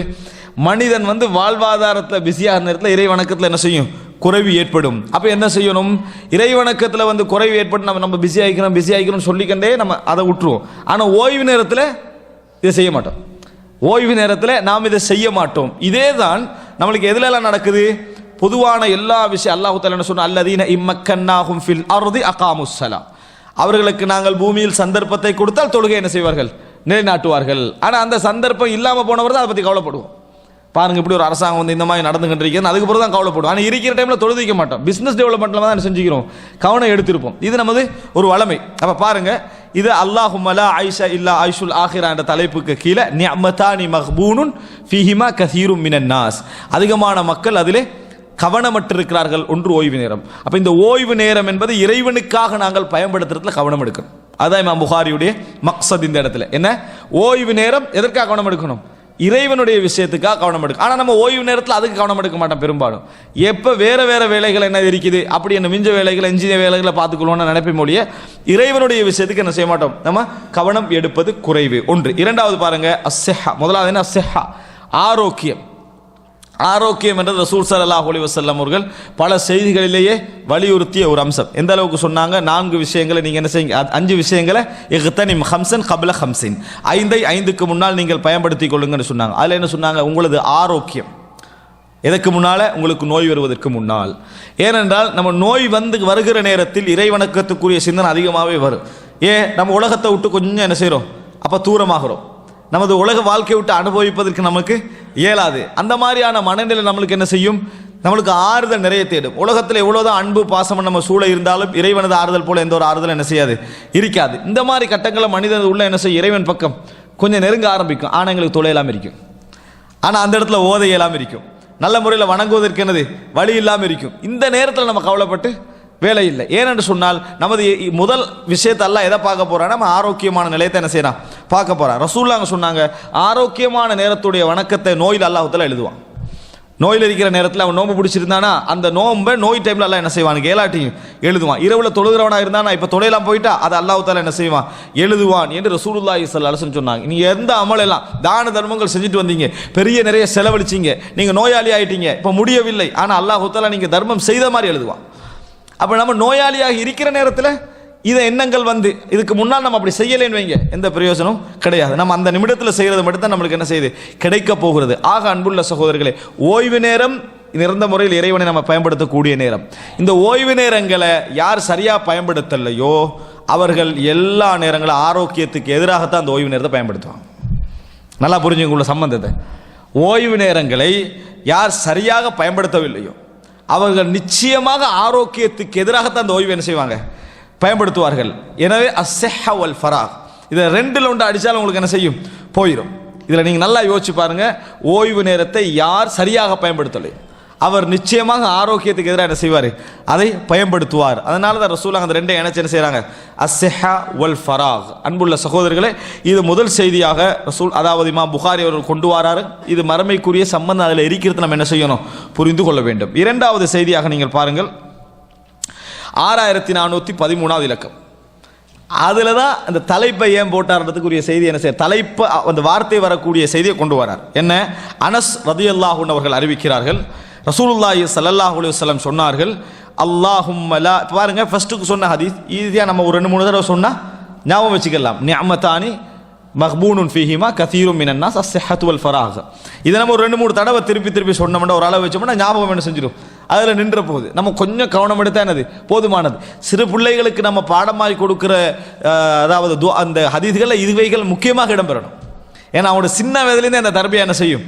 மனிதன் வந்து வாழ்வாதாரத்தில் பிஸியாக நேரத்தில் இறை வணக்கத்தில் என்ன செய்யும், குறைவு ஏற்படும். அப்போ என்ன செய்யணும்? இறைவணக்கத்தில் வந்து குறைவு ஏற்பட்டு நம்ம பிஸி ஆகிக்கிறோம் சொல்லிக்கண்டே நம்ம அதை விட்டுருவோம். ஆனால் ஓய்வு நேரத்தில் இதை செய்ய மாட்டோம். ஓய்வு நேரத்தில் நாம் இதை செய்ய மாட்டோம். இதே தான் நம்மளுக்கு எதுலெல்லாம் நடக்குது? பொதுவான எல்லா விஷயம் அல்லாஹ் தஆலா என்ன சொன்னா, அல்லதீன இம்மக்கன்னாஹும் ஃபில் அர்தி அகாமுஸ் ஸலாம், அவர்களுக்கு நாங்கள் பூமியில் சந்தர்ப்பத்தை கொடுத்தால் தொழுகை என்ன செய்வார்கள்? நிலைநாட்டுவார்கள். ஆனால் அந்த சந்தர்ப்பம் இல்லாமல் போனவர் தான் அதை பற்றி கவலைப்படுவோம். பாருங்க, இப்படி ஒரு அரசாங்கம் வந்து இந்த மாதிரி நடந்துகிட்டு இருக்கிறது, அதுக்கு பிறகு தான் கவலைப்படுவோம். ஆனால் இருக்கிற டைமில் தொழுதிக்க மாட்டோம். பிஸ்னஸ் டெவலப்மெண்ட்டில் தான் செஞ்சுக்கிறோம், கவனம் எடுத்திருப்போம். இது நமது ஒரு வளமை. அப்போ பாருங்க, இது அல்லாஹும்ம லா ஐஷா இல்லா ஐஷுல் ஆஹிரா என்ற தலைப்புக்கு கீழே நிஅமதானி மக்பூனுன் ஃபீஹிமா கஸீரும் மினன் நாஸ், அதிகமான மக்கள் அதிலே கவனமற்றிருக்கிறார்கள். ஒன்று ஓய்வு நேரம். அப்போ இந்த ஓய்வு நேரம் என்பது இறைவனுக்காக நாங்கள் பயன்படுத்துறதுல கவனம் எடுக்கணும். அதான் இமாம் புகாரியுடைய மக்சத் இந்த இடத்துல என்ன? ஓய்வு நேரம் எதற்காக கவனம் எடுக்கணும்? இறைவனுடைய விஷயத்துக்காக கவனம் எடுக்கும். ஆனால் நம்ம ஓய்வு நேரத்தில் அதுக்கு கவனம் எடுக்க மாட்டோம் பெரும்பாலும். எப்போ வேறு வேலைகள் என்ன இருக்குது அப்படி என்ன மிஞ்ச வேலைகள் எஞ்சிய வேலைகளை பார்த்துக்கொள்வோம்னு நினைப்பே மொழிய இறைவனுடைய விஷயத்துக்கு என்ன செய்ய மாட்டோம், நம்ம கவனம் எடுப்பது குறைவு. ஒன்று. இரண்டாவது பாருங்க, அஸ்ஸஹா. முதலாவது என்ன? அஸ்ஸஹா, ஆரோக்கியம். ஆரோக்கியம் என்றது ரசூல் ஸல்லல்லாஹு அலைஹி வஸல்லம் அவர்கள் பல செய்திகளிலேயே வலியுறுத்திய ஒரு அம்சம். எந்த அளவுக்கு சொன்னாங்க? 4 விஷயங்களை நீங்கள் என்ன செய்யுங்க, 5 விஷயங்களை இக்தனிம் ஹம்சன் கப்ல ஹம்சின், 5க்கு முன்னால் நீங்கள் பயன்படுத்திக் கொள்ளுங்கன்னு சொன்னாங்க. அதில் என்ன சொன்னாங்க? உங்களது ஆரோக்கியம் எதற்கு முன்னால்? உங்களுக்கு நோய் வருவதற்கு முன்னால். ஏனென்றால் நம்ம நோய் வருகிற நேரத்தில் இறைவணக்கத்துக்குரிய சிந்தனை அதிகமாகவே வரும். நம்ம உலகத்தை விட்டு கொஞ்சம் என்ன செய்கிறோம், அப்போ தூரமாகிறோம். நமது உலக வாழ்க்கை விட்டு அனுபவிப்பதற்கு நமக்கு இயலாது. அந்த மாதிரியான மனநிலை நம்மளுக்கு என்ன செய்யும்? நம்மளுக்கு ஆறுதல் நிறைய தேடும். உலகத்தில் எவ்வளோதான் அன்பு பாசம் நம்ம சூழ இருந்தாலும் இறைவனது ஆறுதல் போல எந்த ஒரு ஆறுதல் என்ன செய்யாது, இருக்காது. இந்த மாதிரி கட்டங்களில் மனிதன் உள்ள என்ன செய்யும், இறைவன் பக்கம் கொஞ்சம் நெருங்க ஆரம்பிக்கும். ஆனால் எங்களுக்கு தொலையெல்லாம் இருக்கும். ஆனால் அந்த இடத்துல ஓதை இல்லாமல் இருக்கும். நல்ல முறையில் வணங்குவதற்கு என்னது வழி இல்லாமல் இருக்கும். இந்த நேரத்தில் நம்ம கவலைப்பட்டு வேலை இல்லை. ஏனென்று சொன்னால் நமது முதல் விஷயத்தை அல்லாஹ் எதை பார்க்க போறான்? நம்ம ஆரோக்கியமான நிலையத்தை என்ன செய்யறான், பார்க்க போறான். ரசூலுல்லாஹ் சொன்னாங்க, ஆரோக்கியமான நேரத்துடைய வணக்கத்தை நோயில் அல்லாஹ்வுத்தாலா எழுதுவான். நோயில் இருக்கிற நேரத்தில் அவன் நோம்பு பிடிச்சிருந்தானா அந்த நோம்பை நோய் டைமில் எல்லாம் என்ன செய்வான், ஏலாட்டியும் எழுதுவான். இரவில் தொழுகிறவனாக இருந்தானா இப்போ தொலைலாம் போயிட்டா அதை அல்லாஹ்வுத்தாலா என்ன செய்வான், எழுதுவான் என்று ரசூலுல்லாஹி ஸல்லல்லாஹு அலைஹி வஸல்லம் சொன்னாங்க. நீங்கள் எந்த அமலெல்லாம் தான தர்மங்கள் செஞ்சுட்டு வந்தீங்க, பெரிய நிறைய செலவழிச்சிங்க, நீங்கள் நோயாளி ஆகிட்டீங்க, இப்போ முடியவில்லை, ஆனால் அல்லாஹ்வுத்தாலா நீங்கள் தர்மம் செய்த மாதிரி எழுதுவான். அப்போ நம்ம நோயாளியாக இருக்கிற நேரத்தில் இதை எண்ணங்கள் இதுக்கு முன்னால் நம்ம அப்படி செய்யலேன்னு வைங்க, எந்த பிரயோஜனம் கிடையாது. நம்ம அந்த நிமிடத்தில் செய்கிறது மட்டும்தான் நம்மளுக்கு என்ன செய்யுது, கிடைக்க போகிறது. ஆக அன்புள்ள சகோதரர்களே, ஓய்வு நேரம் நிறந்த முறையில் இறைவனை நம்ம பயன்படுத்தக்கூடிய நேரம். இந்த ஓய்வு நேரங்களை யார் சரியாக பயன்படுத்தலையோ அவர்கள் எல்லா நேரங்களும் ஆரோக்கியத்துக்கு எதிராகத்தான் அந்த ஓய்வு நேரத்தை பயன்படுத்துவாங்க. நல்லா புரிஞ்சுங்க சம்பந்தத்தை. ஓய்வு நேரங்களை யார் சரியாக பயன்படுத்தவில்லையோ அவர்கள் நிச்சயமாக ஆரோக்கியத்துக்கு எதிராகத்தான் அந்த ஓய்வு என்ன செய்வாங்க, பயன்படுத்துவார்கள். எனவே அஸ்ஸஹா வல் ஃபராக், இதை 2ல் ஒன்று அடித்தாலும் உங்களுக்கு என்ன செய்யும், போயிடும். இதில் நீங்கள் நல்லா யோசிச்சு பாருங்க, ஓய்வு நேரத்தை யார் சரியாக பயன்படுத்தலை அவர் நிச்சயமாக ஆரோக்கியத்துக்கு எதிராக என்ன செய்வார், அதை பயன்படுத்துவார். அதனால தான் ரசூலுல்லாஹ் அந்த 2ஐ இணைச்சு என்ன செய்கிறாங்க, அஸ்ஸஹா வல் ஃபராக். அன்புள்ள சகோதரர்களே, இது முதல் செய்தியாக ரசூல் அதாவது இமாம் புகாரி அவர்கள் கொண்டு வராரு. இது மறுமைக்குரிய சம்பந்தம் அதில் இருக்கிறது நம்ம என்ன செய்யணும், புரிந்து கொள்ள வேண்டும். இரண்டாவது செய்தியாக நீங்கள் பாருங்கள், 6413வது இலக்கம். அதில் தான் அந்த தலைப்பை ஏன் போட்டார்ன்றதுக்குரிய செய்தி என்ன செய்ய, தலைப்பு அந்த வார்த்தை வரக்கூடிய செய்தியை கொண்டு வரார். என்ன? அனஸ் ரலியல்லாஹு அன்ஹு அவர்கள் அறிவிக்கிறார்கள், ரசூலுல்லாஹி ஸல்லல்லாஹு அலைஹி வஸல்லம் சொன்னார்கள், அல்லாஹும்ம லா. பாருங்க, ஃபர்ஸ்ட்டுக்கு சொன்ன ஹதீஸ் ஈஸியாக நம்ம ஒரு 2-3 தடவை சொன்னால் ஞாபகம் வச்சுக்கலாம். நிஅமதானி மக்பூனுன் ஃபீஹிமா கஸீரும் மினன் நாஸ் அஸ்ஸஹத்து வல் ஃபராக். இதை நம்ம ஒரு 2-3 தடவை திருப்பி சொன்னோம்னா ஒரு அளவு வச்சோம்னா ஞாபகம் என்ன செஞ்சிடும், அதில் நின்ற போகுது. நம்ம கொஞ்சம் கவனம் எடுத்தா என்னது போதுமானது. சிறு பிள்ளைகளுக்கு நம்ம பாடமாகி கொடுக்குற அதாவது அந்த ஹதீஸ்களில் இதுவைகள் முக்கியமாக இடம்பெறணும். ஏன்னா அவங்களோட சின்ன வயதிலேருந்து அந்த தர்பியா என்ன செய்யும்,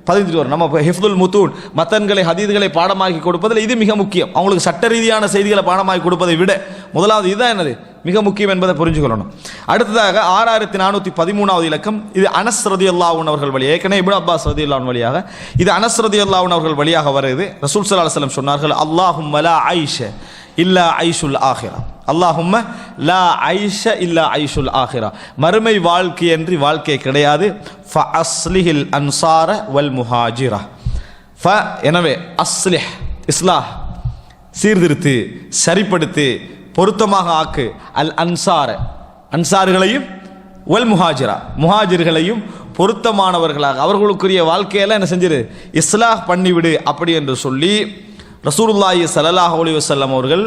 பதிஞ்சிட்டு வரும். நம்ம ஹிஃப்துல் முத்தூன் மத்தன்களை ஹதீதுகளை பாடமாக்கி கொடுப்பதில் இது மிக முக்கியம். அவங்களுக்கு சட்ட ரீதியான செய்திகளை பாடமாக்கி கொடுப்பதை விட முதலாவது இதுதான் என்னது மிக முக்கியம் என்பதை புரிஞ்சுக்கொள்ளணும். அடுத்ததாக 6413வது இலக்கம். இது அனஸ் ரலியல்லாஹு அன்ஹு அவர்கள் வழியாக, ஏற்கனவே இப்னு அப்பாஸ் ரலியல்லாஹு அன்ஹு வழியாக, இது அனஸ் ரலியல்லாஹு அன்ஹு அவர்கள் வழியாக வருது. ரசூல் ஸல்லல்லாஹு அலைஹி வஸல்லம் சொன்னார்கள், அல்லாஹும்ம லா ஐஷ இல்லா ஐஷுல் ஆஹிரா. அல்லாஹும்ம லா ஐஷ இல்லா ஐஷுல் ஆஹிரா, மறுமை வாழ்க்கை என்று வாழ்க்கை கிடையாது. ஃப அஸ்லிஹில் அன்சார வல் முஹாஜிரா. ஃப எனவே அஸ்லிஹ் இஸ்லாஹ் சீர்திருத்து, சரிப்படுத்து, பொருத்தமாக ஆக்கு. அல் அன்சார அன்சார்களையும், வல் முஹாஜிரா முஹாஜிர்களையும் பொருத்தமானவர்களாக அவர்களுக்குரிய வாழ்க்கையெல்லாம் என்ன செஞ்சிரு, இஸ்லாஹ் பண்ணிவிடு அப்படி என்று சொல்லி ரசூலுல்லாஹி ஸல்லல்லாஹு அலைஹி வஸல்லம் அவர்கள்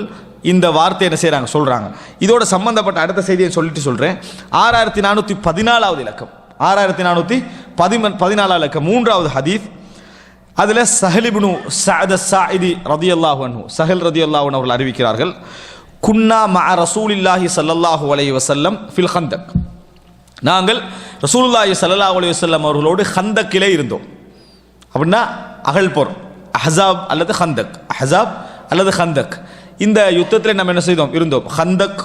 இந்த வார்த்தை என்ன செய்கிறாங்க சொல்கிறாங்க. இதோட சம்பந்தப்பட்ட அடுத்த செய்தியை சொல்லிட்டு சொல்கிறேன். 6414 இலக்கம், 6414 இலக்கம், 3வது ஹதீஸ். அதில் சஹல் இப்னு சஅத் அஸ்-சாஇதி ரலியல்லாஹு அன்ஹு, சஹல் ரலியல்லாஹு அன்ஹு அவர்கள் அறிவிக்கிறார்கள், குன்னா மஅ ரசூலில்லாஹி ஸல்லல்லாஹு அலைஹி வஸல்லம் ஃபில் ஹந்தக். நாங்கள் ரசூலுல்லாஹி ஸல்லல்லாஹு அலைஹி வஸல்லம் அவர்களோடு ஹந்தக்கிலே இருந்தோம். அப்படின்னா அகழ்போர், அஹ்ஸாப் அல்லது ஹந்தக், அஹ்ஸாப் அல்லது ஹந்தக். இந்த யுத்தத்தில் நம்ம என்ன செய்தோம், இருந்தோம். ஹந்தக்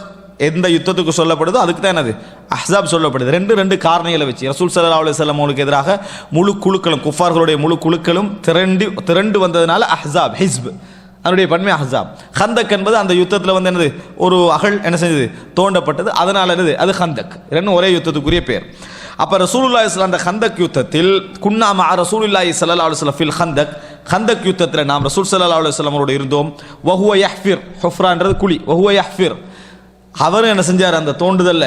எந்த யுத்தத்துக்கு சொல்லப்படுதோ அதுக்கு தான் என்னது அஹ்ஸாப் சொல்லப்படுது. ரெண்டு காரணிகளை வச்சு ரசூல் ஸல்லல்லாஹு அலைஹி வஸல்லம் அவங்களுக்கு எதிராக முழு குழுக்களும், குஃபார்களுடைய முழு குழுக்களும் திரண்டு வந்ததுனால அஹ்ஸாப், ஹிஸ்ப், அதனுடைய பன்மை அஹ்ஸாப். ஹந்தக் என்பது அந்த யுத்தத்தில் வந்து என்னது ஒரு அகழ் என்ன செஞ்சது, தோண்டப்பட்டது, அதனால என்னது அது ஹந்தக். ரெண்டும் ஒரே யுத்தத்துக்குரிய பேர். அப்போ ரசூலுல்லாஹி ஸல்லல்லாஹு அலைஹி வஸல்லம் அந்த ஹந்தக் யுத்தத்தில், குன்னா மஅ ரசூலில்லாஹி ஸல்லல்லாஹு அலைஹி வஸல்லம் ஃபில் ஹந்தக், ஹந்தக் யுத்தத்தில் நாம் ரசூல் ஸல்லல்லாஹு அலைஹி வஸல்லம் அவரோடு இருந்தோம். வஹுவ யஹ்ஃபிர், ஹுஃப்ரான்றது குழி, வஹுவ யஹ்ஃபிர், அவர் என்ன செஞ்சார், அந்த தோண்டுதல்ல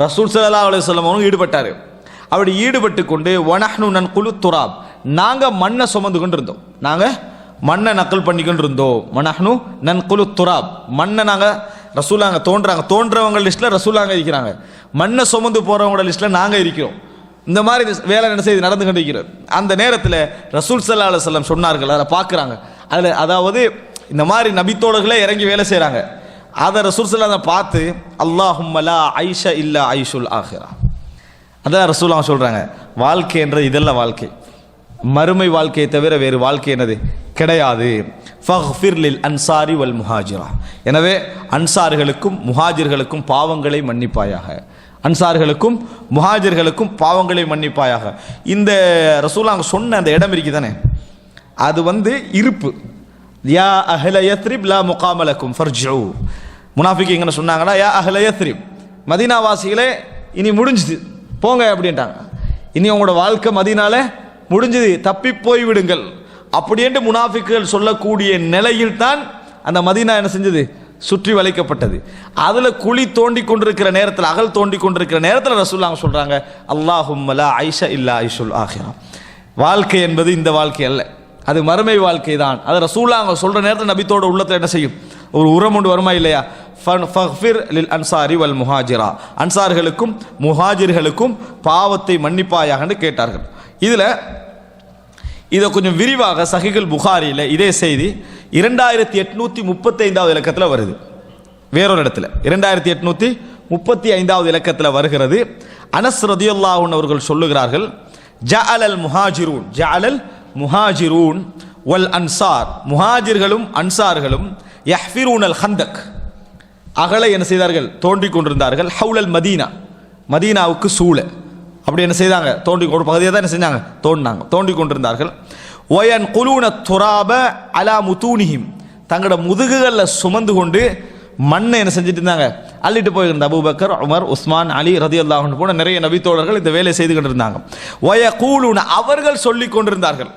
ரசூல் ஸல்லல்லாஹு அலைஹி வஸல்லம் அவரும் ஈடுபட்டார். அப்படி ஈடுபட்டு கொண்டு வனஹ்னு நன்குலு துராப், நாங்கள் மண்ணை சுமந்து கொண்டு இருந்தோம், நாங்கள் மண்ணை நக்கல் பண்ணிக்கொண்டு இருந்தோம். வனஹ்னு நன்குலு துராப், மண்ணை நாங்கள் ரசூலாங்க தோன்றவங்க லிஸ்ட்டில் ரசூலாங்க இருக்கிறாங்க, மண்ணை சுமந்து போகிறவங்களோட லிஸ்ட்டில் நாங்கள் இருக்கிறோம். இந்த மாதிரி வேலை என்ன செய்து நடந்து கொண்டிருக்கிறது. அந்த நேரத்தில் ரசூல் ஸல்லல்லாஹு அலைஹி வஸல்லம் சொன்னார்கள், அதை பார்க்குறாங்க. அதில் அதாவது இந்த மாதிரி நபித்தோழர்களே இறங்கி வேலை செய்கிறாங்க. அதை ரசூல் ஸல்லல்லாஹு அலைஹி வஸல்லம் பார்த்து, அல்லாஹும்ம லா ஐஷ இல்லா ஐஷுல் ஆஹிரா, அதான் ரசூலுல்லாஹ் சொல்கிறாங்க, வாழ்க்கை என்றது இதெல்லாம் வாழ்க்கை, மறுமை வாழ்க்கையை தவிர வேறு வாழ்க்கை என்னது கிடையாது. ஃபக்ஃபிர் லில் அன்சாரி வல் முஹாஜிரா, எனவே அன்சார்களுக்கும் முஹாஜிர்களுக்கும் பாவங்களை மன்னிப்பாயாக, அன்சார்களுக்கும் முஹாஜிர்களுக்கும் பாவங்களை மன்னிப்பாயாக. இந்த ரசூலுல்லாஹ் சொன்ன அந்த இடம் இருக்குது தானே, அது வந்து இருப்பு. யா அஹ்ல யத்ரிப் லா முகாம லக்கும் ஃபர்ஜிஉ, முனாஃபிக் என்ன சொன்னாங்கன்னா, யா அஹ்ல யத்ரிப், மதீனாவாசிகளே இனி முடிஞ்சுது போங்க அப்படின்ட்டாங்க. இனி உங்களோட வாழ்க்கை மதீனால முடிஞ்சது, தப்பி போய் விடுங்கள் அப்படின்ட்டு முனாஃபிக்குகள் சொல்லக்கூடிய நிலையில் தான் அந்த மதீனா என்ன செஞ்சது, சுற்றி வளைக்கப்பட்டது. அதில் குழி தோண்டி கொண்டிருக்கிற நேரத்தில், அகல் தோண்டி கொண்டிருக்கிற நேரத்தில் ரசூலுல்லாஹ் சொல்கிறாங்க, அல்லாஹும்ம லா ஐஷ இல்லா ஐஷுல் ஆஹிரா, வாழ்க்கை என்பது இந்த வாழ்க்கை அல்ல, அது மறுமை வாழ்க்கை தான். அது ரசூலுல்லாஹ் சொல்கிற நேரத்தில் நபித்தோட உள்ளத்தில் என்ன செய்யும், ஒரு உரம் ஒன்று வருமா இல்லையா. ஃபக்ஃபிர் லில் அன்சாரி வல் முஹாஜிரா, அன்சார்களுக்கும் முஹாஜிர்களுக்கும் பாவத்தை மன்னிப்பாயாகன்னு கேட்டார்கள். இதில் இதை கொஞ்சம் விரிவாக சஹீஹுல் புகாரியில் இதே செய்தி 2835வது இலக்கத்தில் வருது. வேறொரு இடத்துல 2835வது இலக்கத்தில் வருகிறது. அனஸ் ரதியல்லாஹு அன்ஹு அவர்கள் சொல்லுகிறார்கள், ஜஅலல் முஹாஜிரூன் வல் அன்சார், முஹாஜிர்களும் அன்சார்களும் யஹ்ஃபிரூனல் ஹந்தக், அகலை என்ன செய்தார்கள், தோண்டிக் கொண்டிருந்தார்கள். ஹவுலல் மதீனா, மதீனாவுக்கு சூழ அப்படி என்ன செய்தாங்க, தோண்டி ஒரு பகுதியை தான் என்ன செஞ்சாங்க, தோண்டி கொண்டிருந்தார்கள். ஒயன் குலூன துராப அலா முத்தூனிஹிம், தங்களோட முதுகுகளில் சுமந்து கொண்டு மண்ணை என்ன செஞ்சுட்டு இருந்தாங்க, அள்ளிட்டு போயிருந்த அபூபக்கர், உமர், உஸ்மான், அலி ரதியல்லாஹு அன்ஹு போன நிறைய நபித்தோழர்கள் இந்த வேலையை செய்து கொண்டிருந்தாங்க. ஒய கூலுன, அவர்கள் சொல்லி கொண்டிருந்தார்கள்,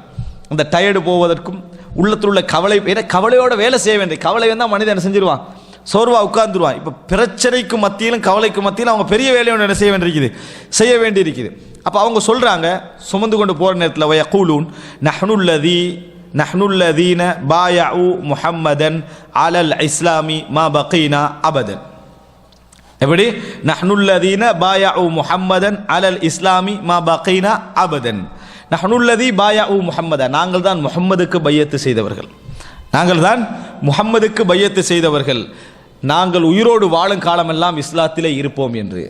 இந்த டயர்டு போவதற்கும் உள்ளத்தில் உள்ள கவலை, ஏன்னா கவலையோட வேலை செய்ய வேண்டிய, கவலை வந்தால் மனிதன் என்ன செஞ்சிருவான், சோர்வா உட்கார்ந்துருவான். இப்போ பிரச்சனைக்கு மத்தியிலும் கவலைக்கு மத்தியிலும் அவங்க பெரிய வேலையை ஒன்று என்ன செய்ய வேண்டியிருக்குது. அப்போ அவங்க சொல்கிறாங்க, சுமந்து கொண்டு போகிற நேரத்தில் வயகூலூன் நஹ்னுல்லதீன பாயஉ முஹம்மதன் அலல் இஸ்லாமி மா பகீனா அபதன். எப்படி, நஹ்னுல்லதீன பாயஉ முஹம்மதன் அலல் இஸ்லாமி மா பகீனா அபதன். நஹ்னுல்லதீ பாயஉ முஹம்மதன், நாங்கள் தான் முஹம்மதுக்கு பையத்து செய்தவர்கள், நாங்கள் தான் முஹம்மதுக்கு பையத்து செய்தவர்கள், நாங்கள் உயிரோடு வாழும் காலமெல்லாம் இஸ்லாத்திலே இருப்போம் என்று,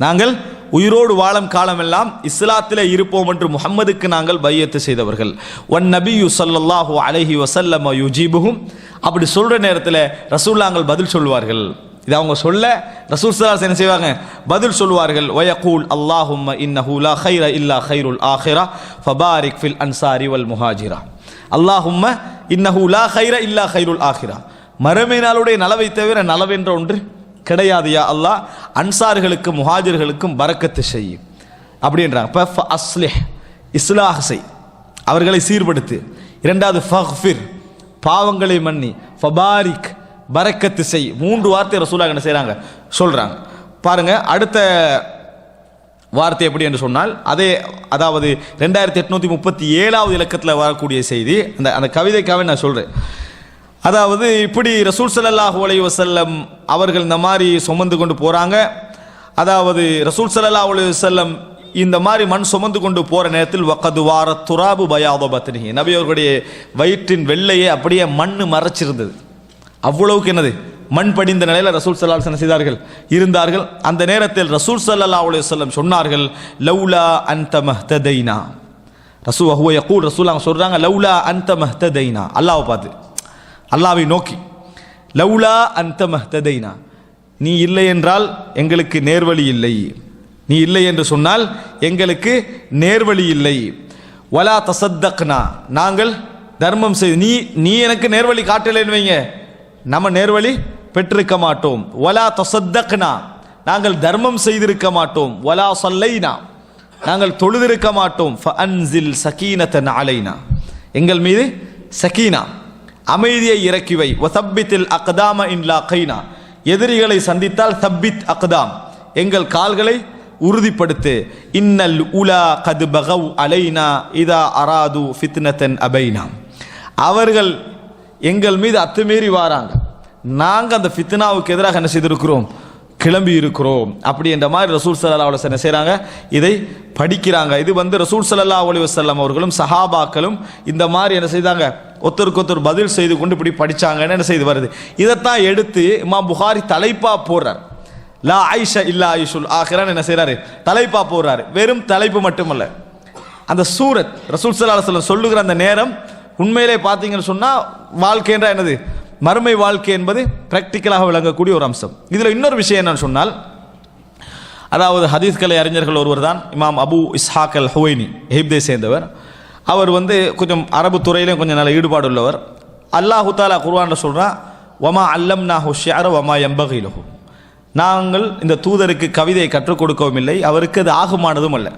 நாங்கள் உயிரோடு வாழும் காலமெல்லாம் இஸ்லாத்திலே இருப்போம் என்று முஹம்மதுக்கு நாங்கள் பையத்து செய்தவர்கள். ஒன் நபியு ஸல்லல்லாஹு அலைஹி வஸல்லம் யுஜீபுஹும், அப்படி சொல்கிற நேரத்தில் ரசூலுல்லாஹ் பதில் சொல்வார்கள். இது அவங்க சொல்ல ரசூல் ஸல்லல்லாஹு அலைஹி வஸல்லம் செய்வாங்க, பதில் சொல்வார்கள். வயகூல் அல்லாஹும்ம இன்னஹு லா கைர இல்லா கைருல் ஆஹிரா ஃபபாரிக் ஃபில் அன்சாரி வல் முஹாஜிரா. அல்லாஹும்ம இன்னஹு லா கைர இல்லா கைருல் ஆஹிரா, மறுமை நாளுடைய நலவை தவிர நலவென்ற ஒன்று கிடையாது யா அல்லாஹ், அன்சார்களுக்கும் முஹாஜிர்களுக்கும் பரக்கத்து செய்யும் அப்படின்றாங்க. இப்போ அஸ்லிஹ், இஸ்லாஹ் செய், அவர்களை சீர்படுத்து. இரண்டாவது ஃபக்ஃபிர், பாவங்களை மன்னி. ஃபபாரிக், பரக்கத்து செய். 3 வார்த்தை ரசூலுல்லாஹ் என்ன செய்கிறாங்க, சொல்கிறாங்க. பாருங்க அடுத்த வார்த்தை எப்படி என்று சொன்னால், அதே அதாவது 2837வது இலக்கத்தில் வரக்கூடிய செய்தி, அந்த கவிதைக்காக நான் சொல்கிறேன். அதாவது இப்படி ரசூல் ஸல்லல்லாஹு அலைஹி வஸல்லம் அவர்கள் இந்த மாதிரி சுமந்து கொண்டு போறாங்க. அதாவது ரசூல் ஸல்லல்லாஹு அலைஹி வஸல்லம் இந்த மாதிரி மண் சுமந்து கொண்டு போற நேரத்தில் வகது வார துராபு பயாத பத்னிஹி, நபி அவர்களுடைய வயிற்றின் வெள்ளையை அப்படியே மண் மறைச்சிருந்தது. அவ்வளவுக்கு என்னது மண் படிந்த நிலையில் ரசூல் ஸல்லல்லாஹு அலைஹி வஸல்லம் செய்தார்கள் இருந்தார்கள். அந்த நேரத்தில் ரசூல் ஸல்லல்லாஹு அலைஹி வஸல்லம் சொன்னார்கள், லௌலா அன்த மஹ்ததைனா. ரசூல் ஹுவ யகூல், ரசூல் அவங்க சொல்றாங்க, லௌலா அன்த மஹ்ததைனா, அல்லாஹ்வை பார்த்து, அல்லாஹ்வை நோக்கி, லௌலா அன்த மஹ்ததைனா, நீ இல்லை என்றால் எங்களுக்கு நேர்வழி இல்லை, நீ இல்லை என்று சொன்னால் எங்களுக்கு நேர்வழி இல்லை. வலா தசத்தக்னா, நாங்கள் தர்மம் செய்து நீ எனக்கு நேர்வழி காட்டலைன்னு வைங்க, நம்ம நேர்வழி பெற்றிருக்க மாட்டோம். வலா தசத்தக்னா, நாங்கள் தர்மம் செய்திருக்க மாட்டோம். வலா சல்லைனா, நாங்கள் தொழுதிருக்க மாட்டோம். ஃபஅன்சில் சகீனத்தன் அலைனா, எங்கள் மீது சகீனா அமைதியை இறக்கி வை. வசப்பித்தில் அக்தாம இன் லாகைனா, எதிரிகளை சந்தித்தால் தப்பித் அக்தாம், எங்கள் கால்களை உறுதிப்படுத்து. இன்னல் உலா கது பகவ் அலைனா இதா அராது ஃபித்னத்தன் அபைனா, அவர்கள் எங்கள் மீது அத்துமீறி வாராங்க, நாங்கள் அந்த ஃபித்னாவுக்கு எதிராக என்ன செய்திருக்கிறோம், கிளம்பி இருக்கிறோம். அப்படி என்ற மாதிரி ரசூல் ஸல்லல்லாஹு அலைஹி வஸல்லம் என்ன செய்கிறாங்க, இதை படிக்கிறாங்க. இது ரசூல் ஸல்லல்லாஹு அலைஹி வஸல்லம் அவர்களும் சஹாபாக்களும் இந்த மாதிரி என்ன செய்தாங்க, ஒருத்தருக்கு ஒருத்தர் பதில் செய்து கொண்டு இப்படி படிச்சாங்கன்னு என்ன செய்து வருது. இதைத்தான் எடுத்து இமாம் புகாரி தலைப்பா போடுறார். லா ஆயிஷா இல்லா ஆயிஷுல் ஆஹிரான்னு என்ன செய்யறாரு, தலைப்பா போடுறாரு. வெறும் தலைப்பு மட்டுமல்ல, அந்த சூரத் ரசூல் ஸல்லல்லாஹு அலைஹி வஸல்லம் சொல்லுகிற அந்த நேரம் உண்மையிலே பார்த்தீங்கன்னு சொன்னா வாழ்க்கை என்ற என்னது, மறுமை வாழ்க்கை என்பது பிராக்டிக்கலாக விளங்கக்கூடிய ஒரு அம்சம். இதில் இன்னொரு விஷயம் என்னன்னு சொன்னால், அதாவது ஹதீஸ் கலை அறிஞர்கள் ஒருவர் தான் இமாம் அபு இஸ்ஹாக் அல் ஹுவைனி, எகிப்தை சேர்ந்தவர். அவர் கொஞ்சம் அரபு துறையிலையும் கொஞ்சம் நல்ல ஈடுபாடு உள்ளவர். அல்லாஹு தாலா குர்ஆனில் சொல்கிறான், வமா அல்லம்னாஹு ஷிஅர வமா யம்பகி லஹு, நாங்கள் இந்த தூதருக்கு கவிதையை கற்றுக் கொடுக்கவும் இல்லை, அவருக்கு அது ஆகுமானதும் அல்ல.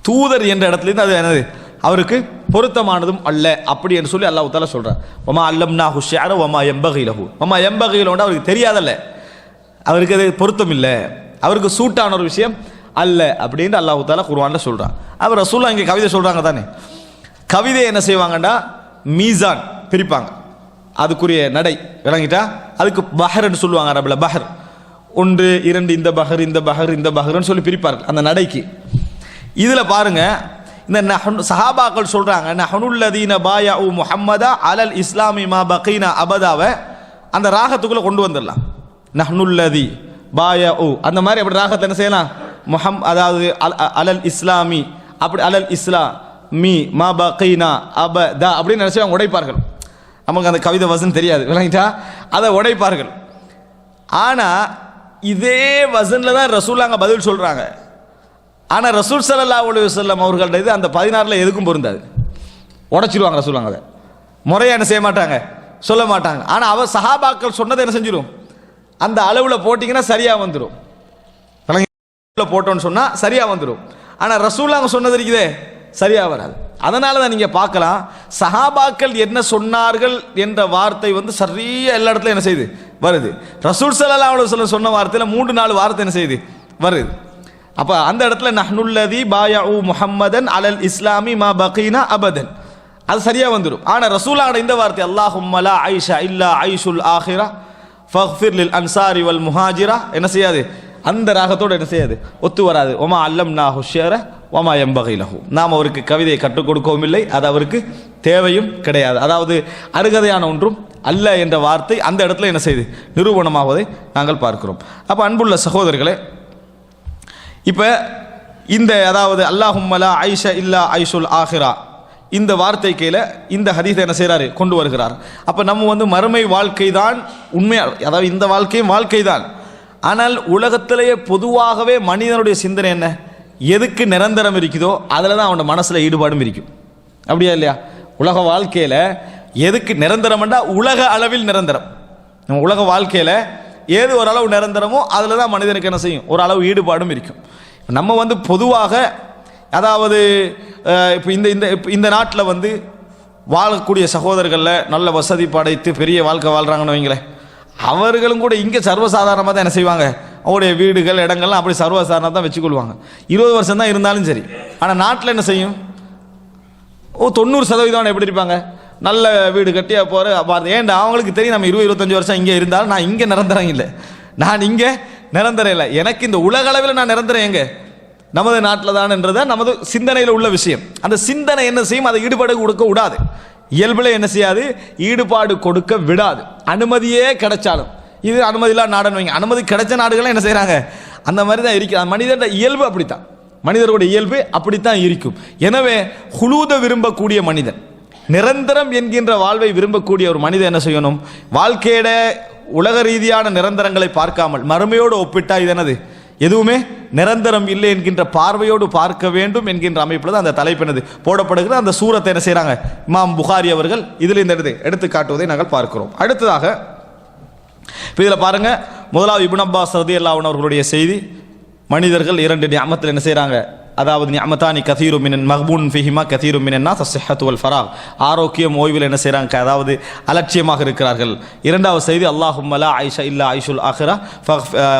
தூதர் என்ற இடத்துலேருந்து அது என்னது, அவருக்கு பொருத்தமானதும் அல்ல, அப்படி என்று சொல்லி அல்லாஹ் தஆலா சொல்றார். வமா அல்லம்னாஹு ஷிஅர வமா யம்பகி லஹு, வமா யம்பகி லஹு அவருக்கு தெரியாதல்ல, அவருக்கு அது பொருத்தம் இல்லை, அவருக்கு சூட்டான ஒரு விஷயம் அல்ல அப்படின்னு அல்லாஹ் தஆலா குர்ஆன்ல சொல்றான். அவர் ரசூலுல்லாஹ் இங்கே கவிதை சொல்றாங்க தானே, கவிதை என்ன செய்வாங்கண்டா மீசான் பிரிப்பாங்க, அதுக்குரிய நடை விளங்கிட்டா, அதுக்கு பஹர்ன்னு சொல்லுவாங்க அரபுல. பஹர் 1 2 இந்த பஹர் இந்த பஹர் இந்த பஹர்ன்னு சொல்லி பிரிப்பார்கள் அந்த நடைக்கு. இதில் பாருங்க, இந்த சஹாபாக்கள் சொல்றாங்க, நஹனுல்லதீன பாயஉ முஹம்மதா அலல் இஸ்லாமி மா பகீனா அபதாவை அந்த ராகத்துக்குள்ள கொண்டு வந்துடலாம். நஹனுல்லதி பாயஉ அந்த மாதிரி அப்படி ராகத்தை என்ன செய்யலாம், அதாவது அலல் இஸ்லாமி, அப்படி அலல் இஸ்லாமி மா பகீனா அபதா அப்படின்னு நினைச்சு அவங்க உடைப்பார்கள். நமக்கு அந்த கவிதை வசன் தெரியாது விளங்கிட்டா, அதை உடைப்பார்கள். ஆனா இதே வசன்ல தான் ரசூலுல்லாஹ் பதில் சொல்றாங்க. ஆனால் ரசூல் ஸல்லல்லாஹு அலைஹி வஸல்லம் அவர்கள்ட்ட இது அந்த 16ல் எதுக்கும் பொருந்தாது, உடைச்சிருவாங்க ரசூலுல்லாஹ். அதை முறையாக என்ன செய்ய மாட்டாங்க, சொல்ல மாட்டாங்க. ஆனால் அவர் சஹாபாக்கள் சொன்னதை என்ன செஞ்சிடும், அந்த அளவில் போட்டிங்கன்னா சரியாக வந்துடும், போட்டோன்னு சொன்னால் சரியாக வந்துடும். ஆனால் ரசூலுல்லாஹ் சொன்னது இருக்குதே சரியாக வராது. அதனால தான் நீங்கள் பார்க்கலாம், சஹாபாக்கள் என்ன சொன்னார்கள் என்ற வார்த்தை சரியாக எல்லா இடத்துலையும் என்ன செய்யுது வருது. ரசூல் ஸல்லல்லாஹு அலைஹி வஸல்லம் சொன்ன வார்த்தையில் 3-4 வார்த்தை என்ன செய்யுது வருது. அப்போ அந்த இடத்துல நஹ்னுல்லதி பாயஉ முஹம்மதன் அலல் இஸ்லாமி மா பகீனா அபதன் அது சரியாக வந்துடும். ஆனால் ரசூலுல்லாஹ் இந்த வார்த்தை அல்லாஹும்ம லா ஆயிஷா இல்லா ஆயிஷுல் ஆஹிரா ஃபக்ஃபிர் லில் அன்சாரி வல் முஹாஜிரா என்ன செய்யாது, அந்த ராகத்தோடு என்ன செய்யாது, ஒத்து வராது. ஒமா அல்லம்னாஹு ஷிஅர வமா யம்பகி லஹு, நாம் அவருக்கு கவிதையை கற்றுக் கொடுக்கவும் இல்லை, அது அவருக்கு தேவையும் கிடையாது. அதாவது அருகதையான ஒன்றும் அல்ல என்ற வார்த்தை அந்த இடத்துல என்ன செய்து நிரூபணமாவதை நாங்கள் பார்க்கிறோம். அப்போ அன்புள்ள சகோதரர்களே, இப்போ இந்த அதாவது அல்லாஹும்ம லா ஆயிஷா இல்லா ஆயிஷுல் ஆஹிரா இந்த வார்த்தை கீழே இந்த ஹதீஸை என்ன செய்கிறாரு கொண்டு வருகிறார். அப்போ நம்ம மறுமை வாழ்க்கை தான் உண்மையாக, அதாவது இந்த வாழ்க்கையும் வாழ்க்கை தான். ஆனால் உலகத்திலேயே பொதுவாகவே மனிதனுடைய சிந்தனை என்ன, எதுக்கு நிரந்தரம் இருக்குதோ அதில் தான் அவனோட மனசில் ஈடுபாடும் இருக்கும். அப்படியா இல்லையா? உலக வாழ்க்கையில் எதுக்கு நிரந்தரம்னா உலக அளவில் நிரந்தரம். நம்ம உலக வாழ்க்கையில் ஏது ஒரு அளவு நிரந்தரமோ அதில் தான் மனிதனுக்கு என்ன செய்யும், ஒரு அளவு ஈடுபாடும் இருக்கும். நம்ம பொதுவாக அதாவது இப்போ இந்த நாட்டில் வாழக்கூடிய சகோதரர்களில் நல்ல வசதி படைத்து பெரிய வாழ்க்கை வாழ்கிறாங்கன்னு வைங்களேன், அவர்களும் கூட இங்கே சர்வசாதாரணமாக தான் என்ன செய்வாங்க, அவருடைய வீடுகள் இடங்கள்லாம் அப்படி சர்வசாதாரணமாக தான் வச்சுக்கொள்வாங்க. 20 வருஷம் தான் இருந்தாலும் சரி. ஆனால் நாட்டில் என்ன செய்யும், 90% எப்படி இருப்பாங்க, நல்ல வீடு கட்டியா போகிற ஏன்டா அவங்களுக்கு தெரியும் நம்ம 20-25 வருஷம் இங்கே இருந்தாலும் நான் இங்கே நிரந்தரம் இல்லை, நான் இங்கே நிரந்தரம் இல்லை, எனக்கு இந்த உலக அளவில் நான் நிரந்தரம் எங்கே நமது நாட்டில் தான்ன்றதை நமது சிந்தனையில் உள்ள விஷயம். அந்த சிந்தனை என்ன செய்யும், அதை ஈடுபாடு கொடுக்க விடாது, இயல்பில் என்ன செய்யாது, ஈடுபாடு கொடுக்க விடாது. அனுமதியே கிடைச்சாலும், இது அனுமதியெல்லாம் நாடுன்னு வைங்க, அனுமதி கிடைச்ச நாடுகள் என்ன செய்கிறாங்க, அந்த மாதிரி தான் இருக்கிற மனிதன் இயல்பு அப்படித்தான், மனிதர்களுடைய இயல்பு அப்படித்தான் இருக்கும். எனவே ஹுலூத விரும்பக்கூடிய மனிதன், நிரந்தரம் என்கின்ற வாழ்வை விரும்பக்கூடிய ஒரு மனிதன் என்ன செய்யணும், வாழ்க்கையிட உலக ரீதியான நிரந்தரங்களை பார்க்காமல் மறுமையோடு ஒப்பிட்டா இது என்னது, எதுவுமே நிரந்தரம் இல்லை என்கின்ற பார்வையோடு பார்க்க வேண்டும் என்கின்ற அமைப்பில் தான் அந்த தலைப்பு என்னது போடப்படுகிறது. அந்த சூரத்தை என்ன செய்கிறாங்க இமாம் புகாரி அவர்கள் இதில் இந்த எடுத்து காட்டுவதை நாங்கள் பார்க்கிறோம். அடுத்ததாக இப்போ இதில் பாருங்கள், முதலாவது இப்னு அப்பாஸ் ரலியல்லாஹு அன்ஹு அவர்களுடைய செய்தி, மனிதர்கள் 2 நிஅமத்தில் என்ன செய்கிறாங்க, அதாவது நிஅமத்தானி கதீரு மினன் மக்பூன் ஃபிஹிமா கதீரு மினன் நாஸ் அஸ்ஸிஹத்து வல் ஃபராக், ஆரோக்கியம் ஓய்வில் என்ன செய்கிறாங்க, அதாவது அலட்சியமாக இருக்கிறார்கள். இரண்டாவது செய்தி, அல்லாஹும்ம லா ஐஷா இல்லா ஐஷுல் ஆஹிரா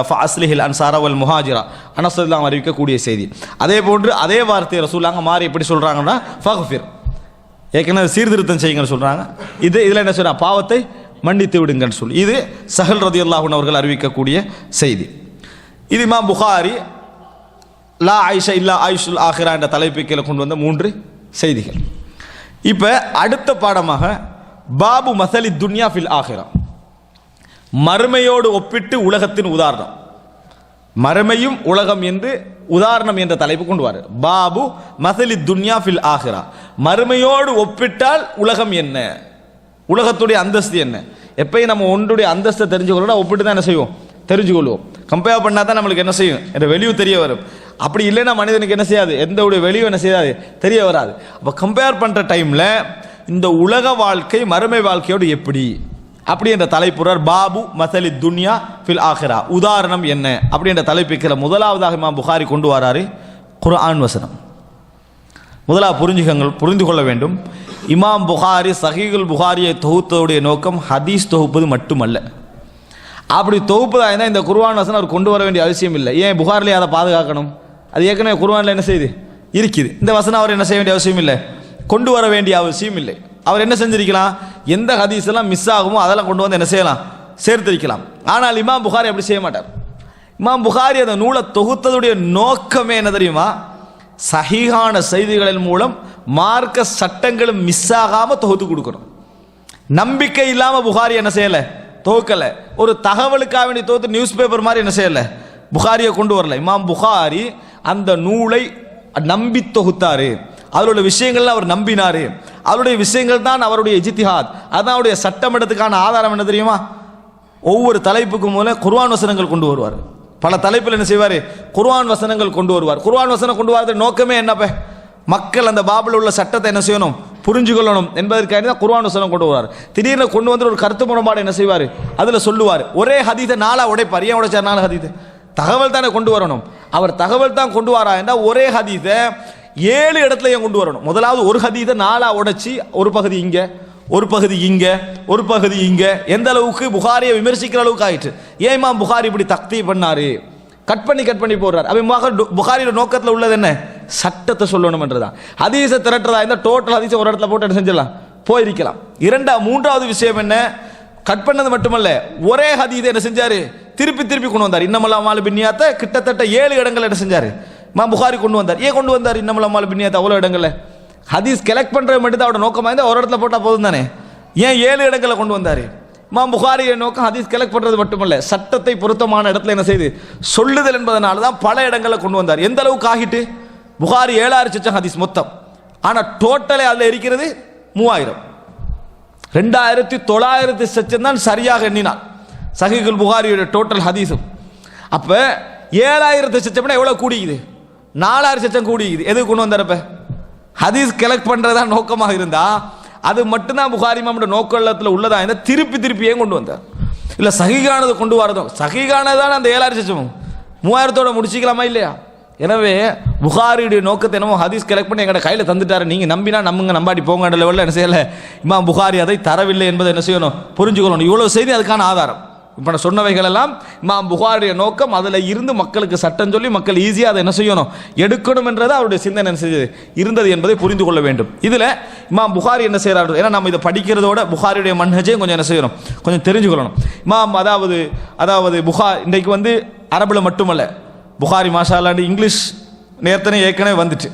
ஃபஅஸ்லிஹில் அன்சார வல் முஹாஜிரா, அனஸ் ரலியல்லாஹு அறிவிக்கக்கூடிய செய்தி. அதே போன்று அதே வார்த்தையை ரசூலுல்லாஹ் மாறி எப்படி சொல்கிறாங்கன்னா ஃபக்ஃபிர், ஏற்கனவே சீர்திருத்தம் செய்யுங்கன்னு சொல்கிறாங்க, இதில் என்ன சொல்கிறாங்க, பாவத்தை மன்னித்து விடுங்கன்னு சொல்லி. இது சஹல் ரலியல்லாஹு அன்ஹு அவர்கள் அறிவிக்கக்கூடிய செய்தி. இது இமாம் புகாரி லா ஐஷா இல்லா ஐஷுல் ஆஹிரா என்ற தலைப்பு கீழே கொண்டு வந்த 3 செய்திகள். இப்போ அடுத்த பாடமாக பாபு மசலி துன்யா ஃபில் ஆஹிரா, மறுமையோடு ஒப்பிட்டு உலகத்தின் உதாரணம், மறுமையும் உலகம் என்று உதாரணம் என்ற தலைப்பு கொண்டு வாரு. பாபு மசலி துன்யா ஃபில் ஆஹிரா, மறுமையோடு ஒப்பிட்டால் உலகம் என்ன, உலகத்துடைய அந்தஸ்து என்ன. எப்பயும் நம்ம ஒன்றுடைய அந்தஸ்தை தெரிஞ்சுக்கொள்ளணும், ஒப்பிட்டு தான் என்ன செய்வோம், தெரிஞ்சுக்கொள்வோம். கம்பேர் பண்ணால் தான் நம்மளுக்கு என்ன செய்யும், என்ற வெளியும் தெரிய வரும். அப்படி இல்லைன்னா மனிதனுக்கு என்ன செய்யாது, எந்த உடைய வெளியும் என்ன செய்யாது, தெரிய வராது. அப்போ கம்பேர் பண்ணுற டைமில் இந்த உலக வாழ்க்கை மறுமை வாழ்க்கையோடு எப்படி அப்படி என்ற தலைப்புறார். பாபு மசலி துன்யா ஃபில் ஆஹிரா, உதாரணம் என்ன அப்படி என்ற தலைப்பிக்கிற முதலாவதாக இமாம் புகாரி கொண்டு வராரு குர்ஆன் வசனம். முதலாக புரிந்து கொள்ள வேண்டும், இமாம் புகாரி சஹீஹுல் புகாரியை தொகுத்ததுடைய நோக்கம் ஹதீஸ் தொகுப்பது மட்டுமல்ல. அப்படி தொகுப்பதாக இருந்தால் இந்த குர்ஆன் வசனம் அவர் கொண்டு வர வேண்டிய அவசியம் இல்லை. ஏன் புகாரிலே அதை பாதுகாக்கணும், அது ஏற்கனவே குர்ஆனில் என்ன செய்யுது இருக்குது. இந்த வசனம் அவர் என்ன செய்ய வேண்டிய அவசியம் இல்லை, கொண்டு வர வேண்டிய அவசியம் இல்லை. அவர் என்ன செஞ்சிருக்கலாம், எந்த ஹதீஸ் எல்லாம் மிஸ் ஆகுமோ அதெல்லாம் கொண்டு வந்து என்ன செய்யலாம், சேர்த்திருக்கலாம். ஆனால் இமாம் புகாரி அப்படி செய்ய மாட்டார். இமாம் புகாரி அந்த நூலை தொகுத்ததுடைய நோக்கமே என்ன தெரியுமா, சஹீஹான செய்திகளின் மூலம் மார்க்க சட்டங்களும் மிஸ் ஆகாம தொகுத்து கொடுக்கணும். நம்பிக்கை இல்லாம புகாரி என்ன செய்யல, தொகுக்கல. ஒரு தகவலுக்காக வேண்டி தொகுத்து நியூஸ் பேப்பர் மாதிரி என்ன செய்யல, புகாரியை கொண்டு வரல. இமாம் புகாரி அந்த நூலை நம்பி தொகுத்தாரு, அதில் உள்ள விஷயங்கள்ல அவர் நம்பினாரு, அவருடைய விஷயங்கள் தான் அவருடைய இஜ்திஹாத், அதான் அவருடைய சட்டமன்றத்துக்கான ஆதாரம். என்ன தெரியுமா, ஒவ்வொரு தலைப்புக்கும் மூலம் குர்ஆன் வசனங்கள் கொண்டு வருவார். பல தலைப்பில் என்ன செய்வார், குர்ஆன் வசனங்கள் கொண்டு வருவார். குர்ஆன் வசனம் கொண்டு வரது நோக்கமே என்னப்ப, மக்கள் அந்த பாபில் உள்ள சட்டத்தை என்ன செய்யணும், புரிஞ்சு கொள்ளணும் என்பதற்காக தான் குர்ஆன் வசனம் கொண்டு வருவார். திடீர்னு கொண்டு வந்து ஒரு கருத்து முரண்பாடு என்ன செய்வார், அதில் சொல்லுவார். ஒரே ஹதீஸை 4 உடைப்பார். ஏன் உடைச்சார் 4 ஹதீஸ்? தகவல் தானே கொண்டு வரணும். அவர் தகவல் தான் கொண்டு வரா என்றால் ஒரே ஹதீஸை 7 இடத்துல ஏன் கொண்டு வரணும். முதலாவது ஒரு ஹதீஸை 4 உடைச்சி ஒரு பகுதி இங்க, ஒரு பகுதி இங்க, ஒரு பகுதி இங்க, எந்த அளவுக்கு புகாரியை விமர்சிக்கிற அளவுக்கு ஆயிட்டு. ஏன் இமாம் புகாரி இப்படி தக்தீ பண்ணாரு, கட் பண்ணி போடுறாரு. அப்ப புகாரியோட நோக்கத்தில் உள்ளது என்ன, சட்டத்தை சொல்லணும் என்றுதான். ஹதீஸை திரட்டுறதா இருந்தால் டோட்டல் ஹதீஸை ஒரு இடத்துல போட்டு என்ன செஞ்சிடலாம், போயிருக்கலாம். மூன்றாவது விஷயம் என்ன, கட் பண்ணது மட்டுமல்ல, ஒரே ஹதீஸை என்ன செஞ்சாரு, திருப்பி கொண்டு வந்தார். இன்னமல் அமாலு பின்னியாத்தை கிட்டத்தட்ட 7 இடங்கள் என்ன செஞ்சாரு, இமாம் புகாரி கொண்டு வந்தார். ஏன் கொண்டு வந்தார் இன்னமல் அமாலு பின்னியாத்தை அவ்வளோ இடங்கள்ல? ஹதீஸ் கலெக்ட் பண்றது மட்டும் தான் அவரோட நோக்கமாக இருந்தால் ஒரு இடத்துல போட்டால் போதும் தானே. ஏன் 7 இடங்களை கொண்டு வந்தார்? இமாம் புகாரியை நோக்கம் ஹதீஸ் கலெக்ட் பண்றது மட்டுமல்ல, சட்டத்தை பொருத்தமான இடத்துல என்ன செய்து சொல்லுதல் என்பதனால தான் பல இடங்களை கொண்டு வந்தார். எந்த அளவுக்கு ஆகிட்டு, புகாரி 7000 செச்சம் ஹதீஸ் மொத்தம், ஆனால் டோட்டலே அதில் இருக்கிறது 3000, 2900 செச்சம் தான் சரியாக எண்ணினார் சஹீஹுல் புகாரியோட டோட்டல் ஹதீஸும். அப்போ 7000 செச்சம்னா எவ்வளோ கூடிக்குது, 4000 செச்சம் கூடிக்குது. எது கொண்டு வந்தாரப்ப, ஹதீஸ் கலெக்ட் பண்ணுறதா நோக்கமாக இருந்தா அது மட்டும்தான் புகாரி இமாமோட நோக்கத்தில் உள்ளதா இருந்தால் திருப்பி ஏன் கொண்டு வந்தார். இல்லை சஹீஹானது கொண்டு வரதும், சஹீஹானதான் அந்த 7000 செச்சமும் 3000தோட முடிச்சிக்கலாமா இல்லையா? எனவே புகாரியுடைய நோக்கத்தை என்னமோ ஹதீஸ் கலெக்ட் பண்ணி எங்கள்ட கையில் தந்துட்டாரு, நீங்கள் நம்பினா நம்புங்க, நம்பாடி போங்க லெவலில் என்ன செய்யலை. இமாம் புகாரி அதை தரவில்லை என்பதை என்ன செய்யணும், புரிஞ்சுக்கொள்ளணும். இவ்வளோ செய்தி அதுக்கான ஆதாரம். இப்போ நான் சொன்னவைகள் எல்லாம் இமாம் புகாரியுடைய நோக்கம், அதில் இருந்து மக்களுக்கு சட்டம் சொல்லி மக்கள் ஈஸியாக அதை என்ன செய்யணும், எடுக்கணும் என்றது அவருடைய சிந்தனை இருந்தது என்பதை புரிந்து கொள்ள வேண்டும். இதில் இமாம் புகாரி என்ன செய்கிறார், ஏன்னா நம்ம இதை படிக்கிறதோட புகாரியுடைய மன்ஹஜையும் கொஞ்சம் என்ன செய்யணும், கொஞ்சம் தெரிஞ்சுக்கொள்ளணும். இமாம் அதாவது புகார் இன்றைக்கு வந்து அரபில் மட்டுமல்ல, புகாரி மாஷா அல்லாஹ் இங்கிலீஷ் ஏற்கனவே வந்துட்டு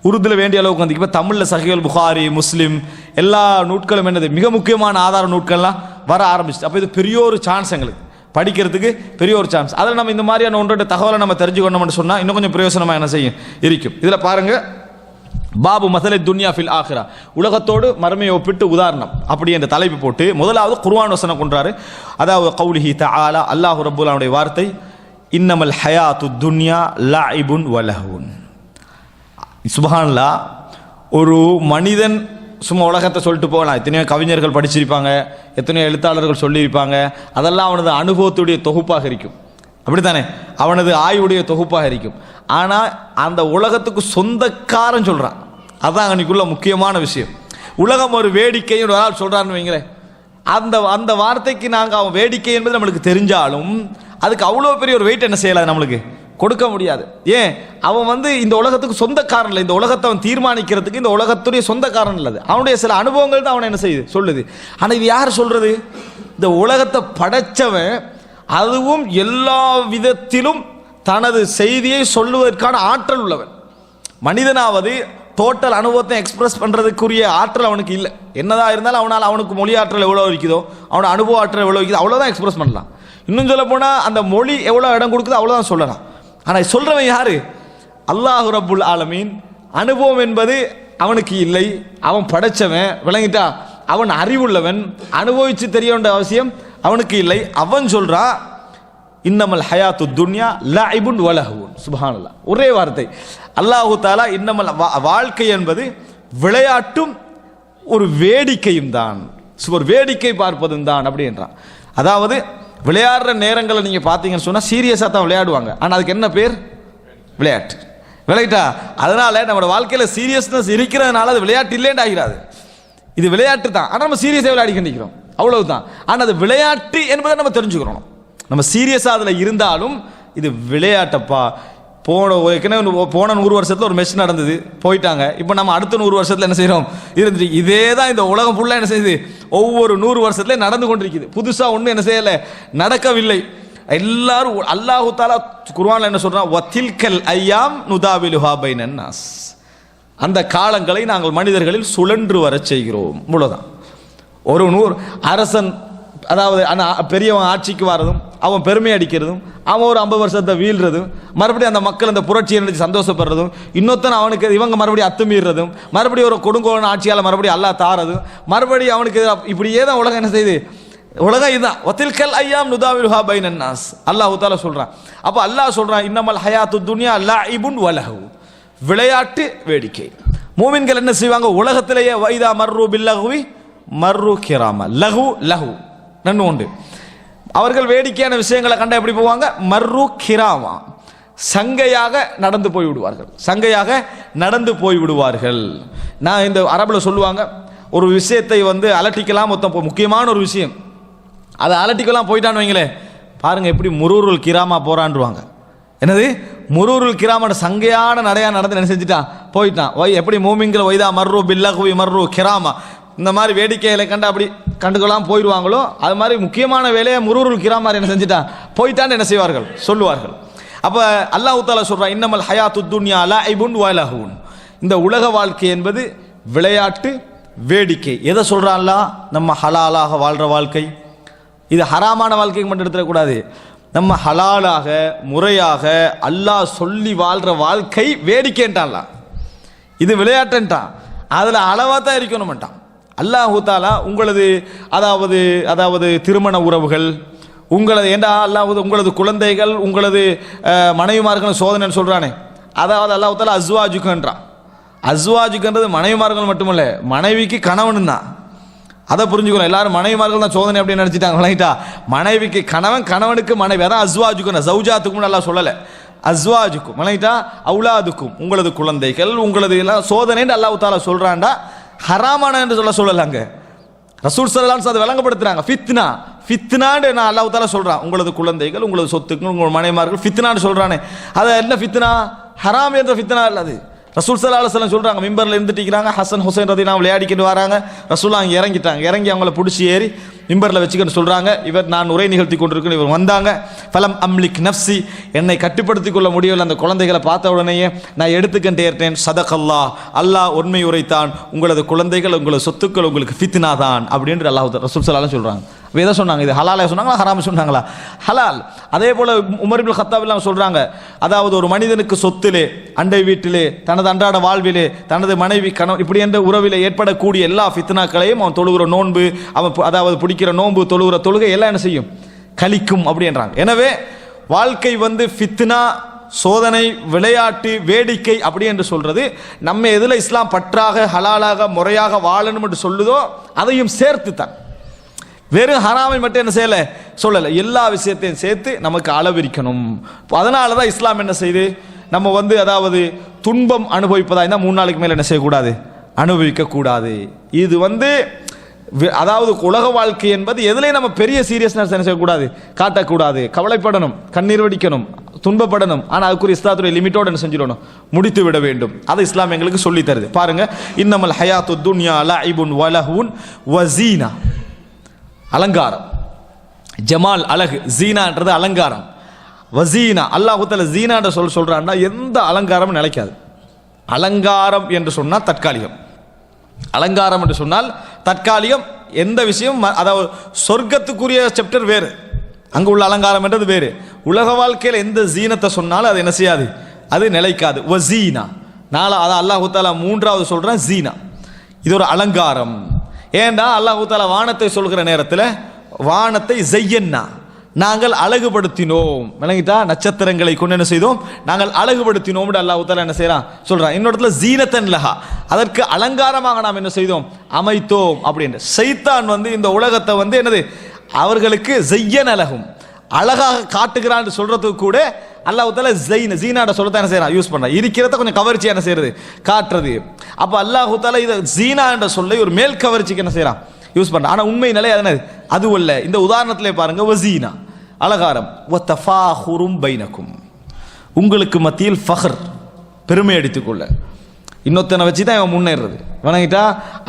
உருதுல வேண்டிய அளவுக்கு வந்து இப்போ தமிழில் சஹீஹுல் புகாரி, முஸ்லிம் எல்லா நூட்களும் என்னது மிக முக்கியமான ஆதார நூட்கள்லாம் வர ஆரம்பிச்சு. அப்போ இது பெரிய ஒரு சான்ஸ், எங்களுக்கு படிக்கிறதுக்கு பெரிய ஒரு சான்ஸ். அதில் நம்ம இந்த மாதிரியான ஒன்றோட தகவலை நம்ம தெரிஞ்சுக்கணும்னு சொன்னால் இன்னும் கொஞ்சம் பிரயோசனமாக என்ன செய்யும் இருக்கும். இதில் பாருங்க, பாபு மசலை துன்யா ஃபில் ஆஹிரா, உலகத்தோடு மறுமையை ஒப்பிட்டு உதாரணம் அப்படி என்ற தலைப்பு போட்டு முதலாவது குர்ஆன் வசனம் கொன்றாரு. அதாவது கௌலிஹி தஆலா, அல்லாஹ் ரப்பல் ஆலமீனுடைய வார்த்தை, இன்னமல் ஹயாத்து துன்யா லஇபுன் வலஹுன். சுப்ஹானல்லாஹ், ஒரு மனிதன் சும்மா உலகத்தை சொல்லிட்டு போகலாம். எத்தனையோ கவிஞர்கள் படிச்சிருப்பாங்க, எத்தனையோ எழுத்தாளர்கள் சொல்லியிருப்பாங்க, அதெல்லாம் அவனது அனுபவத்துடைய தொகுப்பாக இருக்கும், அப்படித்தானே, அவனது ஆய்வுடைய தொகுப்பாக இருக்கும். ஆனால் அந்த உலகத்துக்கு சொந்தக்காரன் சொல்கிறான், அதுதான் அன்னைக்குள்ள முக்கியமான விஷயம். உலகம் ஒரு வேடிக்கை ஒரு ஆள் சொல்கிறான்னு வைங்களேன், அந்த வார்த்தைக்கு நாங்கள் அவன் வேடிக்கை என்பது நம்மளுக்கு தெரிஞ்சாலும் அதுக்கு அவ்வளோ பெரிய ஒரு வெயிட் என்ன செய்யலாது, நம்மளுக்கு கொடுக்க முடியாது. ஏன், அவன் வந்து இந்த உலகத்துக்கு சொந்தக்காரன் இல்லை, இந்த உலகத்தை அவன் தீர்மானிக்கிறதுக்கு இந்த உலகத்துடைய சொந்தக்காரன் இல்லை, அவனுடைய சில அனுபவங்கள் தான் அவனை என்ன செய்யுது, சொல்லுது. ஆனால் இது யார் சொல்றது, இந்த உலகத்தை படைச்சவன், அதுவும் எல்லா விதத்திலும் தனது செய்தியை சொல்லுவதற்கான ஆற்றல் உள்ளவன். மனிதனாவது டோட்டல் அனுபவத்தை எக்ஸ்பிரஸ் பண்ணுறதுக்குரிய ஆற்றல் அவனுக்கு இல்லை. என்னதான் இருந்தாலும் அவனுக்கு மொழி ஆற்றல் எவ்வளோ இருக்குதோ, அவனோட அனுபவ ஆற்றல் எவ்வளோ இருக்குதோ அவ்வளோதான் எக்ஸ்பிரஸ் பண்ணலாம். இன்னும் சொல்ல போனால் அந்த மொழி எவ்வளோ இடம் கொடுக்குதோ அவ்வளோதான் சொல்லலாம். ஆனால் சொல்கிறவன் யாரு, அல்லாஹ் ரப்புல் ஆலமீன். அனுபவம் என்பது அவனுக்கு இல்லை, அவன் படைச்சவன், விளங்கிட்டா, அவன் அறிவுள்ளவன், அனுபவித்து தெரிய வேண்டிய அவசியம் அவனுக்கு இல்லை. அவன் சொல்றா, இன்னமல் ஹயாத்து துன்யா லஇபுன் வலஹுன். சுப்ஹானல்லாஹ், ஒரே வார்த்தை. அல்லாஹு தஆலா இன்னமல் வாழ்க்கை என்பது விளையாட்டும் ஒரு வேடிக்கையும் தான், ஒரு வேடிக்கை பார்ப்பதும் தான் அப்படி என்றான். அதாவது விளையாடுற நேரங்களை நீங்க பார்த்தீங்கன்னு சொன்னா சீரியஸா தான் விளையாடுவாங்க, ஆனால் அதுக்கு என்ன பேர், விளையாட்டு. விளையாட்டா, அதனால நம்மளோட வாழ்க்கையில சீரியஸ்னஸ் இருக்கிறதுனால அது விளையாட்டு இல்லைன்னு ஆகிறாது. இது விளையாட்டு தான், ஆனால் நம்ம சீரியஸாக விளையாடி கண்டிக்கிறோம், அவ்வளவுதான். ஆனால் அது விளையாட்டு என்பதை நம்ம தெரிஞ்சுக்கிறோம். நம்ம சீரியஸாக அதில் இருந்தாலும் இது விளையாட்டப்பா. போன 100 வருஷத்தில் ஒரு மெஷ் நடந்தது, போயிட்டாங்க. இப்போ நம்ம அடுத்த 100 வருஷத்தில் என்ன செய்கிறோம், இருந்துட்டு இதே தான் இந்த உலகம் ஃபுல்லாக என்ன செய்யுது, ஒவ்வொரு 100 வருஷத்துல நடந்து கொண்டிருக்குது. புதுசாக ஒன்றும் என்ன செய்யலை, நடக்கவில்லை. எல்லாரும் அல்லாஹு தஆலா குர்ஆன்ல என்ன சொல்றான், வதில்கல் ஐயாம் நுதாவிலுஹா பைனன் நாஸ், அந்த காலங்களை நாங்கள் மனிதர்களில் சுழன்று வர செய்கிறோம். இவ்வளவுதான். ஒரு 100 அரசன், அதாவது பெரியவன் ஆட்சிக்கு வரதும், அவன் பெருமை அடிக்கிறதும், அவன் ஒரு 50 வருஷத்தை வீழ்றதும், மறுபடியும் அந்த மக்கள் அந்த புரட்சியை நினைச்சு சந்தோஷப்படுறதும், இன்னொருத்தன் அவனுக்கு இவங்க மறுபடியும் அத்துமீறதும், மறுபடியும் ஒரு கொடுங்கோலன் ஆட்சியால் மறுபடியும் அல்லாஹ் தாரதும், மறுபடியும் அவனுக்கு இப்படியே தான் உலகம் என்ன செய்யுது, உலகம் இதுதான். வதில்கல் ஐயாம் நுதாவிலுஹா பைனன் நாஸ், அல்லாஹ் தஆலா சொல்றான். அப்ப அல்லாஹ் சொல்றான், இன்னமல் ஹயாத்து துன்யா லஇபுன் வலஹு, விளையாட்டு வேடிக்கை. மூமின்கள் என்ன செய்வாங்க, உலகத்திலேயே வைதா மர்ரு பில்லஹுவி மர்ரு கிராமா, லஹு லஹு நன்னு உண்டு. அவர்கள் வேடிக்கையான விஷயங்களை கண்ட எப்படி போவாங்க, மர்ரு கிராமா, சங்கையாக நடந்து போய் விடுவார்கள், சங்கையாக நடந்து போய் விடுவார்கள். நான் இந்த அரபில் சொல்லுவாங்க, ஒரு விஷயத்தை வந்து அலட்டிக்கலாம், மொத்தம் முக்கியமான ஒரு விஷயம் அதை அலட்டிக்கலாம் போயிட்டான்னு வைங்களே, பாருங்க எப்படி முரூருல் கிராமா போறான்டுவாங்க. என்னது முரூருல் கிராம, சங்கையான நடையா நடந்து என்ன செஞ்சுட்டான், போயிட்டான். எப்படி மூமின்கள் வைதா மர்ரு பில்லஹுவி மர்ரு கிராமா, இந்த மாதிரி வேடிக்கைகளை கண்டு அப்படி கண்டுக்கலாம் போயிடுவாங்களோ, அது மாதிரி முக்கியமான வேலையை முரூருல் கிராமார் என்ன செஞ்சுட்டான், போயிட்டான்னு என்ன செய்வார்கள், சொல்லுவார்கள். அப்ப அல்லாஹ் தஆலா சொல்றான், இன்னமல் ஹயாத்து துன்யா லஇபுன் வலஹுன், இந்த உலக வாழ்க்கை என்பது விளையாட்டு வேடிக்கை. எதை சொல்றான் அல்லாஹ், நம்ம ஹலாலாக வாழ்ற வாழ்க்கை, இது ஹராமான வாழ்க்கைக்கு மட்டும் எடுத்துடக்கூடாது. நம்ம ஹலாலாக முறையாக அல்லாஹ் சொல்லி வாழ்ற வாழ்க்கை வேடிக்கைன்ட்டான்ல, இது விளையாட்டுன்ட்டான், அதுல அளவா தான் இருக்கணும்ட்டான். அல்லாஹு தஆலா உங்களது அதாவது திருமண உறவுகள், உங்களது ஏண்டா அல்லாஹ் உங்களது குழந்தைகள், உங்களது மனைவிமார்கள் சோதனைன்னு சொல்றானே, அதாவது அல்லாஹு தஆலா அஸ்வாஜுக்குன்றான். அஸ்வாஜுக்குன்றது மனைவிமார்கள் மட்டுமல்ல, மனைவிக்கு கணவன் தான். அதை புரிஞ்சுக்கணும். எல்லாரும் மனைவிமார்கள் தான் சோதனை அப்படின்னு நினைச்சிட்டாங்க, விளங்கிட்டா. மனைவிக்கு கணவன், கணவனுக்கு மனைவி, அதான் அஸ்வாஜுக்கும், சௌஜாத்துக்கும் நல்லா சொல்லலை, அஸ்வாஜுக்கும் விளங்கிட்டா, அவுலாதுக்கும் உங்களது குழந்தைகள், உங்களது எல்லாம் சோதனைன்னு அல்லாஹ் தஆலா சொல்றான்டா, ஹராமான என்று சொல்லலாங்க. ரசூல் ஸல்லல்லாஹு அலைஹி வஸல்லம் அதை விளங்கப்படுத்துறாங்க. ஃபித்னா, ஃபித்னான்னு நான் அல்லாஹ் தஆலா சொல்றான். உங்களது குழந்தைகள், உங்களது சொத்துக்கள், உங்கள் மனைவிமார்கள் ஃபித்னான்னு சொல்றானே, அது என்ன ஃபித்னா? ஹராம் என்ற ஃபித்னா இல்ல அது. ரசூல் ஸல்லல்லாஹு அலைஹி வஸல்லம் சொல்றாங்க, மிம்பர்ல இருந்துட்டிருக்காங்க, ஹசன் ஹுசைன் ரதியல்லாஹு விளையாடிக்கிட்டு வராங்க. ரசூலுல்லாஹ் அங்கே இறங்கிட்டாங்க. இறங்கி அவங்கள பிடிச்சி ஏறி மிம்பரில் வச்சுக்கிட்டு சொல்றாங்க, இவர் நான் உரை நிகழ்த்தி கொண்டிருக்கேன். இவர் வந்தாங்க, ஃபலம் அம்லிக் நஃப்சி, என்னை கட்டுப்படுத்திக் கொள்ள முடியவில்லை. அந்த குழந்தைகளை பார்த்த உடனேயே நான் எடுத்துக்கிட்டேன். சதகல்லாஹ், அல்லாஹ் உண்மை உரைத்தான். உங்களது குழந்தைகள், உங்களது சொத்துக்கள் உங்களுக்கு ஃபித்னா தான் அப்படின்னு அல்லாஹ் ரசூல் ஸல்லல்லாஹு அலைஹி சொல்றாங்க. எதை சொன்னாங்க? இது ஹலாலை சொன்னாங்களா, ஹராம சொன்னாங்களா? ஹலால். அதே போல உமர் இப்னு கத்தாப் எல்லாம் சொல்றாங்க, அதாவது ஒரு மனிதனுக்கு சொத்திலே, அண்டை வீட்டிலே, தனது அன்றாட வாழ்விலே, தனது மனைவி கணவன் இப்படி என்ற உறவிலே ஏற்படக்கூடிய எல்லா ஃபித்னாக்களையும் அவன் தொழுகிற நோன்பு, அவன் அதாவது பிடிக்கிற நோன்பு, தொழுகிற தொழுகை எல்லாம் என்ன செய்யும்? கழிக்கும் அப்படின்றாங்க. எனவே வாழ்க்கை ஃபித்னா, சோதனை, விளையாட்டு, வேடிக்கை அப்படி என்று சொல்றது நம்ம எதுல இஸ்லாம் பற்றாக, ஹலாலாக, முறையாக வாழணும் என்று சொல்லுதோ அதையும் சேர்த்து தான். வெறும் ஹராமை மட்டும் என்ன செய்யல சொல்லல, எல்லா விஷயத்தையும் சேர்த்து நமக்கு அளவிரிக்கணும். அதனால தான் இஸ்லாம் என்ன செய்யுது, நம்ம அதாவது துன்பம் அனுபவிப்பதா இருந்தால் 3 நாளைக்கு மேல என்ன செய்யக்கூடாது, அனுபவிக்க கூடாது. இது அதாவது உலக வாழ்க்கை என்பது எதுலையும் நம்ம பெரிய சீரியஸ்னஸ் என்ன செய்யக்கூடாது, காட்டக்கூடாது. கவலைப்படணும், கண்ணீர் வடிக்கணும், துன்பப்படணும். ஆனால் அதுக்குரிய இஸ்லாத்துடைய லிமிட்டோடு என்ன செஞ்சிடணும், முடித்து விட வேண்டும். அதை இஸ்லாம் எங்களுக்கு சொல்லி தருது. பாருங்க, இன்னமல் ஹயாத்து துன்யா லஇபுன் வலஹுன் வஸீனா, அலங்காரம், ஜமால் அழகு, ஜீனான்றது அலங்காரம். வசீனா, அல்லாஹ் தஆலா ஜீனான்ற சொல்றான்னா எந்த அலங்காரமும் நிலைக்காது. அலங்காரம் என்று சொன்னால் தற்காலிகம், அலங்காரம் என்று சொன்னால் தற்காலிகம். எந்த விஷயம், அதாவது சொர்க்கத்துக்குரிய சாப்டர் வேறு, அங்கு உள்ள அலங்காரம் என்றது வேறு. உலக வாழ்க்கையில் எந்த ஜீனத்தை சொன்னாலும் அது என்ன செய்யாது, அது நிலைக்காது. வசீனா அதான் அல்லாஹ் தஆலா 3வது சொல்றான், ஜீனா, இது ஒரு அலங்காரம். ஏண்டா அல்லாஹ் தஆலா வானத்தை சொல்கிற நேரத்தில் வானத்தை ஜையன்னா, நாங்கள் அழகுபடுத்தினோம். விளங்கிட்டா? நட்சத்திரங்களை கொண்டு என்ன செய்தோம், நாங்கள் அழகுபடுத்தினோம். அல்லாஹ் தஆலா என்ன செய்யறான், சொல்றான். இன்னொரு இடத்துல ஜீனத்தன் லஹா, அதற்கு அலங்காரமாக நாம் என்ன செய்தோம், அமைத்தோம் அப்படின்னு. ஷைத்தான் இந்த உலகத்தை என்னது, அவர்களுக்கு ஜையன் அழகும், அழகாக காட்டுகிறான்னு சொல்றதுக்கு கூட அல்லாஹ் தஆலா ஜீனாட சொல்லத்தான் என்ன செய்யறான், யூஸ் பண்றான். இருக்கிறத கொஞ்சம் கவர்ச்சியா என்ன செய்யறது, காட்டுறது. அப்ப அல்லாஹ் தஆலா இதை ஜீனா என்ற சொல்லை ஒரு மேல் கவர்ச்சிக்கு என்ன செய்யறான், யூஸ் பண்றான். ஆனா உண்மை நிலை அது அல்ல. இந்த உதாரணத்திலே பாருங்க, வஸீனா அலங்காரம், வதஃபாஹுரும் பைனக்கும், உங்களுக்கு மத்தியில் ஃபஹர், பெருமை அடித்துக் கொள்ள. இன்னொருத்தனை வச்சு தான் அவன் முன்னேறது. வணங்கிட்டா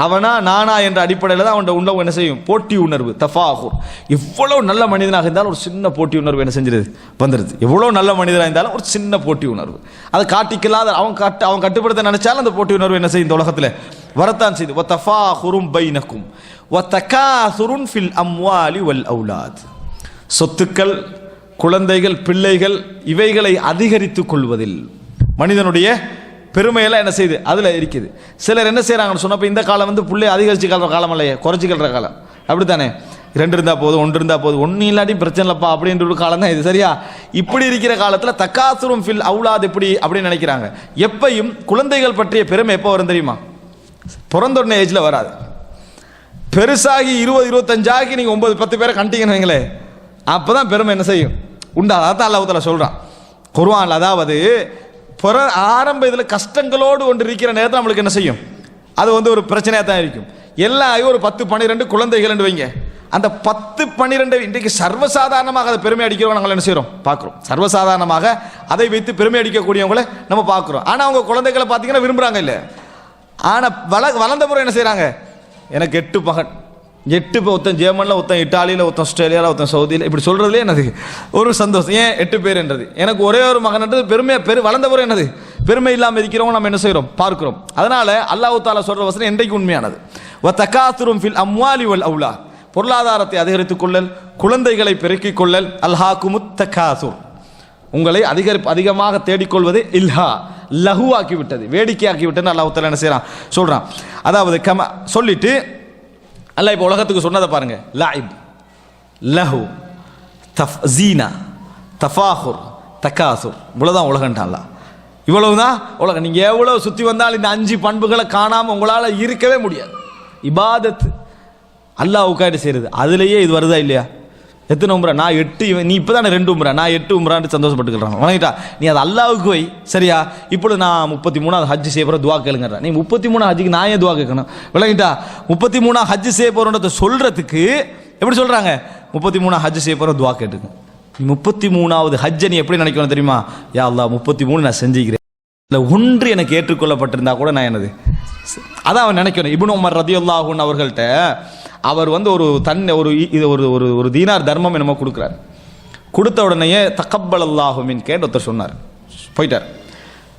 அவனா நானா என்ற அடிப்படையில் தான் அவன் உள்ள என்ன செய்யும், போட்டி உணர்வு, தஃபாஹுர். எவ்வளவு நல்ல மனிதனாக இருந்தாலும் ஒரு சின்ன போட்டி உணர்வு என்ன செஞ்சிருது, வந்துடுது. எவ்வளவு நல்ல மனிதனாக இருந்தாலும் ஒரு சின்ன போட்டி உணர்வு, அதை காட்டிக்கலாத அவன் கட்டுப்படுத்த நினைச்சாலும் அந்த போட்டி உணர்வு என்ன செய்யும், இந்த உலகத்தில் வரத்தான் செய்யுது. வதஃபாஹுரும் பைனக்கும் வதகாசுருன் ஃபில் அம்வாலி வல் அவுலாத், சொத்துக்கள், குழந்தைகள், பிள்ளைகள் இவைகளை அதிகரித்துக் கொள்வதில் மனிதனுடைய பெருமையெல்லாம் என்ன செய்யுது, அதில் இருக்குது. சிலர் என்ன செய்கிறாங்கன்னு சொன்னப்போ, இந்த காலம் பிள்ளை அதிகரிச்சு கல்ற காலம் இல்லையே, குறைச்சி கல்ற காலம். அப்படித்தானே? 2 இருந்தால் போதும், 1 இருந்தால் போதும், 1 இல்லாட்டி பிரச்சனை இல்லைப்பா அப்படின்ற ஒரு காலம் தான் இது. சரியா? இப்படி இருக்கிற காலத்தில் தக்காசுரும் ஃபில் அவுலாத் எப்படி அப்படின்னு நினைக்கிறாங்க. எப்பையும் குழந்தைகள் பற்றிய பெருமை எப்போ வரும் தெரியுமா, பிறந்தொடனே ஏஜில் வராது. பெருசாகி 20-25 ஆகி நீங்கள் 9-10 பேரை கண்டிங்கன்னு வைங்களே, அப்போ தான் பெருமை என்ன செய்யும், உண்டா. அதான் அல்லாஹ் தஆலா சொல்கிறான் குர்ஆன்ல. அதாவது ஆரம்ப இதில் கஷ்டங்களோடு ஒன்று இருக்கிற நேரத்தில் நம்மளுக்கு என்ன செய்யும், அது ஒரு பிரச்சனையாக தான் இருக்கும். எல்லாம் ஒரு 10-12 குழந்தைகள் வைங்க, அந்த 10-12 இன்றைக்கு சர்வசாதாரணமாக அதை பெருமை அடிக்கிறவங்க நாங்கள் என்ன செய்கிறோம், பார்க்குறோம். சர்வசாதாரணமாக அதை வைத்து பெருமை அடிக்கக்கூடியவங்களை நம்ம பார்க்குறோம். ஆனால் அவங்க குழந்தைகளை பார்த்தீங்கன்னா விரும்புகிறாங்க இல்லை. ஆனால் வளர்ந்த பிறகு என்ன செய்கிறாங்க, எனக்கு 8 மகன், 8 ஒருத்தன் ஜெர்மனில், ஒருத்தன் இட்டாலியில், ஒருத்தன் ஆஸ்திரேலியாவில், ஒருத்தன் சவுதியில், இப்படி சொல்கிறதுலே என்னது ஒரு சந்தோஷம். ஏன் 8 பேர் என்றது, எனக்கு ஒரே ஒரு மகன்ன்றது பெருமையாக வளர்ந்த பிறகு என்னது பெருமை இல்லாமல் இருக்கிறவங்க நம்ம என்ன செய்கிறோம், பார்க்கிறோம். அதனால அல்லாஹ் தஆலா சொல்கிற வசனம் என்றைக்கு உண்மையானது. வதகாசுரும் ஃபில் அம்வாலி வல் அவுலாத், பொருளாதாரத்தை அதிகரித்துக் கொள்ளல், குழந்தைகளை பெருக்கிக் கொள்ளல். அல்ஹாகுமுத் தகாசுர், உங்களை அதிகமாக தேடிக்கொள்வது இல்ஹா, லஹுவாக்கி விட்டது, வேடிக்கையாக்கி விட்டது. அல்லாஹ் தஆலா என்ன செய்கிறான், சொல்கிறான். அதாவது சொல்லிட்டு அல்லாஹ் இப்போ உலகத்துக்கு சொன்னதை பாருங்க, லாயிப், லஹு, ஜீனா, தஃபாஹுர், தகாசுர், இவ்வளோதான் உலகன்ட்டான் அல்லாஹ். இவ்வளவுதான் உலகம். நீங்கள் எவ்வளோ சுற்றி வந்தாலும் இந்த 5 பண்புகளை காணாமல் உங்களால் இருக்கவே முடியாது. இபாதத் அல்லாஹ் உட்காந்து செய்கிறது, அதுலேயே இது வருதா இல்லையா? எத்தனை உம்ரா? நான் 8, நீ இப்போ தானே 2 உம்ரா, நான் 8 உம்ரான்னு சந்தோஷப்பட்டுக்கிறான். வணங்கிட்டா நீ அது அல்லாவுக்கு வை. சரியா? இப்பொழுது நான் 33ஆவது ஹஜ் செய்ய போகிற துவா கேளுங்கிறேன். நீ 33 ஹஜ்ஜுக்கு நான் ஏன் துவா கேட்கணும்? விளங்கிட்டா? 33 ஹஜ் செய்ய போகிறோன்றத சொல்கிறதுக்கு எப்படி சொல்கிறாங்க, 33 ஹஜ் செய்ய போகிற துவா கேட்டுங்க. 33வது ஹஜ்ஜை நீ எப்படி நினைக்கணும் தெரியுமா? யா அல்லாஹ் 33 நான் செஞ்சுக்கிறேன், இல்லை ஒன்று எனக்கு ஏற்றுக்கொள்ளப்பட்டிருந்தா கூட நான் என்னது அதான் அவன் நினைக்கணும். இப்னு உமர் ரதியல்லாஹு அன்ஹு அவர்கள்ட்ட அவர் வந்து ஒரு தீனார் தர்மம் என்னமோ கொடுக்குறாரு. கொடுத்த உடனேயே தக்கப்பலல்லாஹு மின்கே ஒருத்தர் சொன்னார், போயிட்டார்.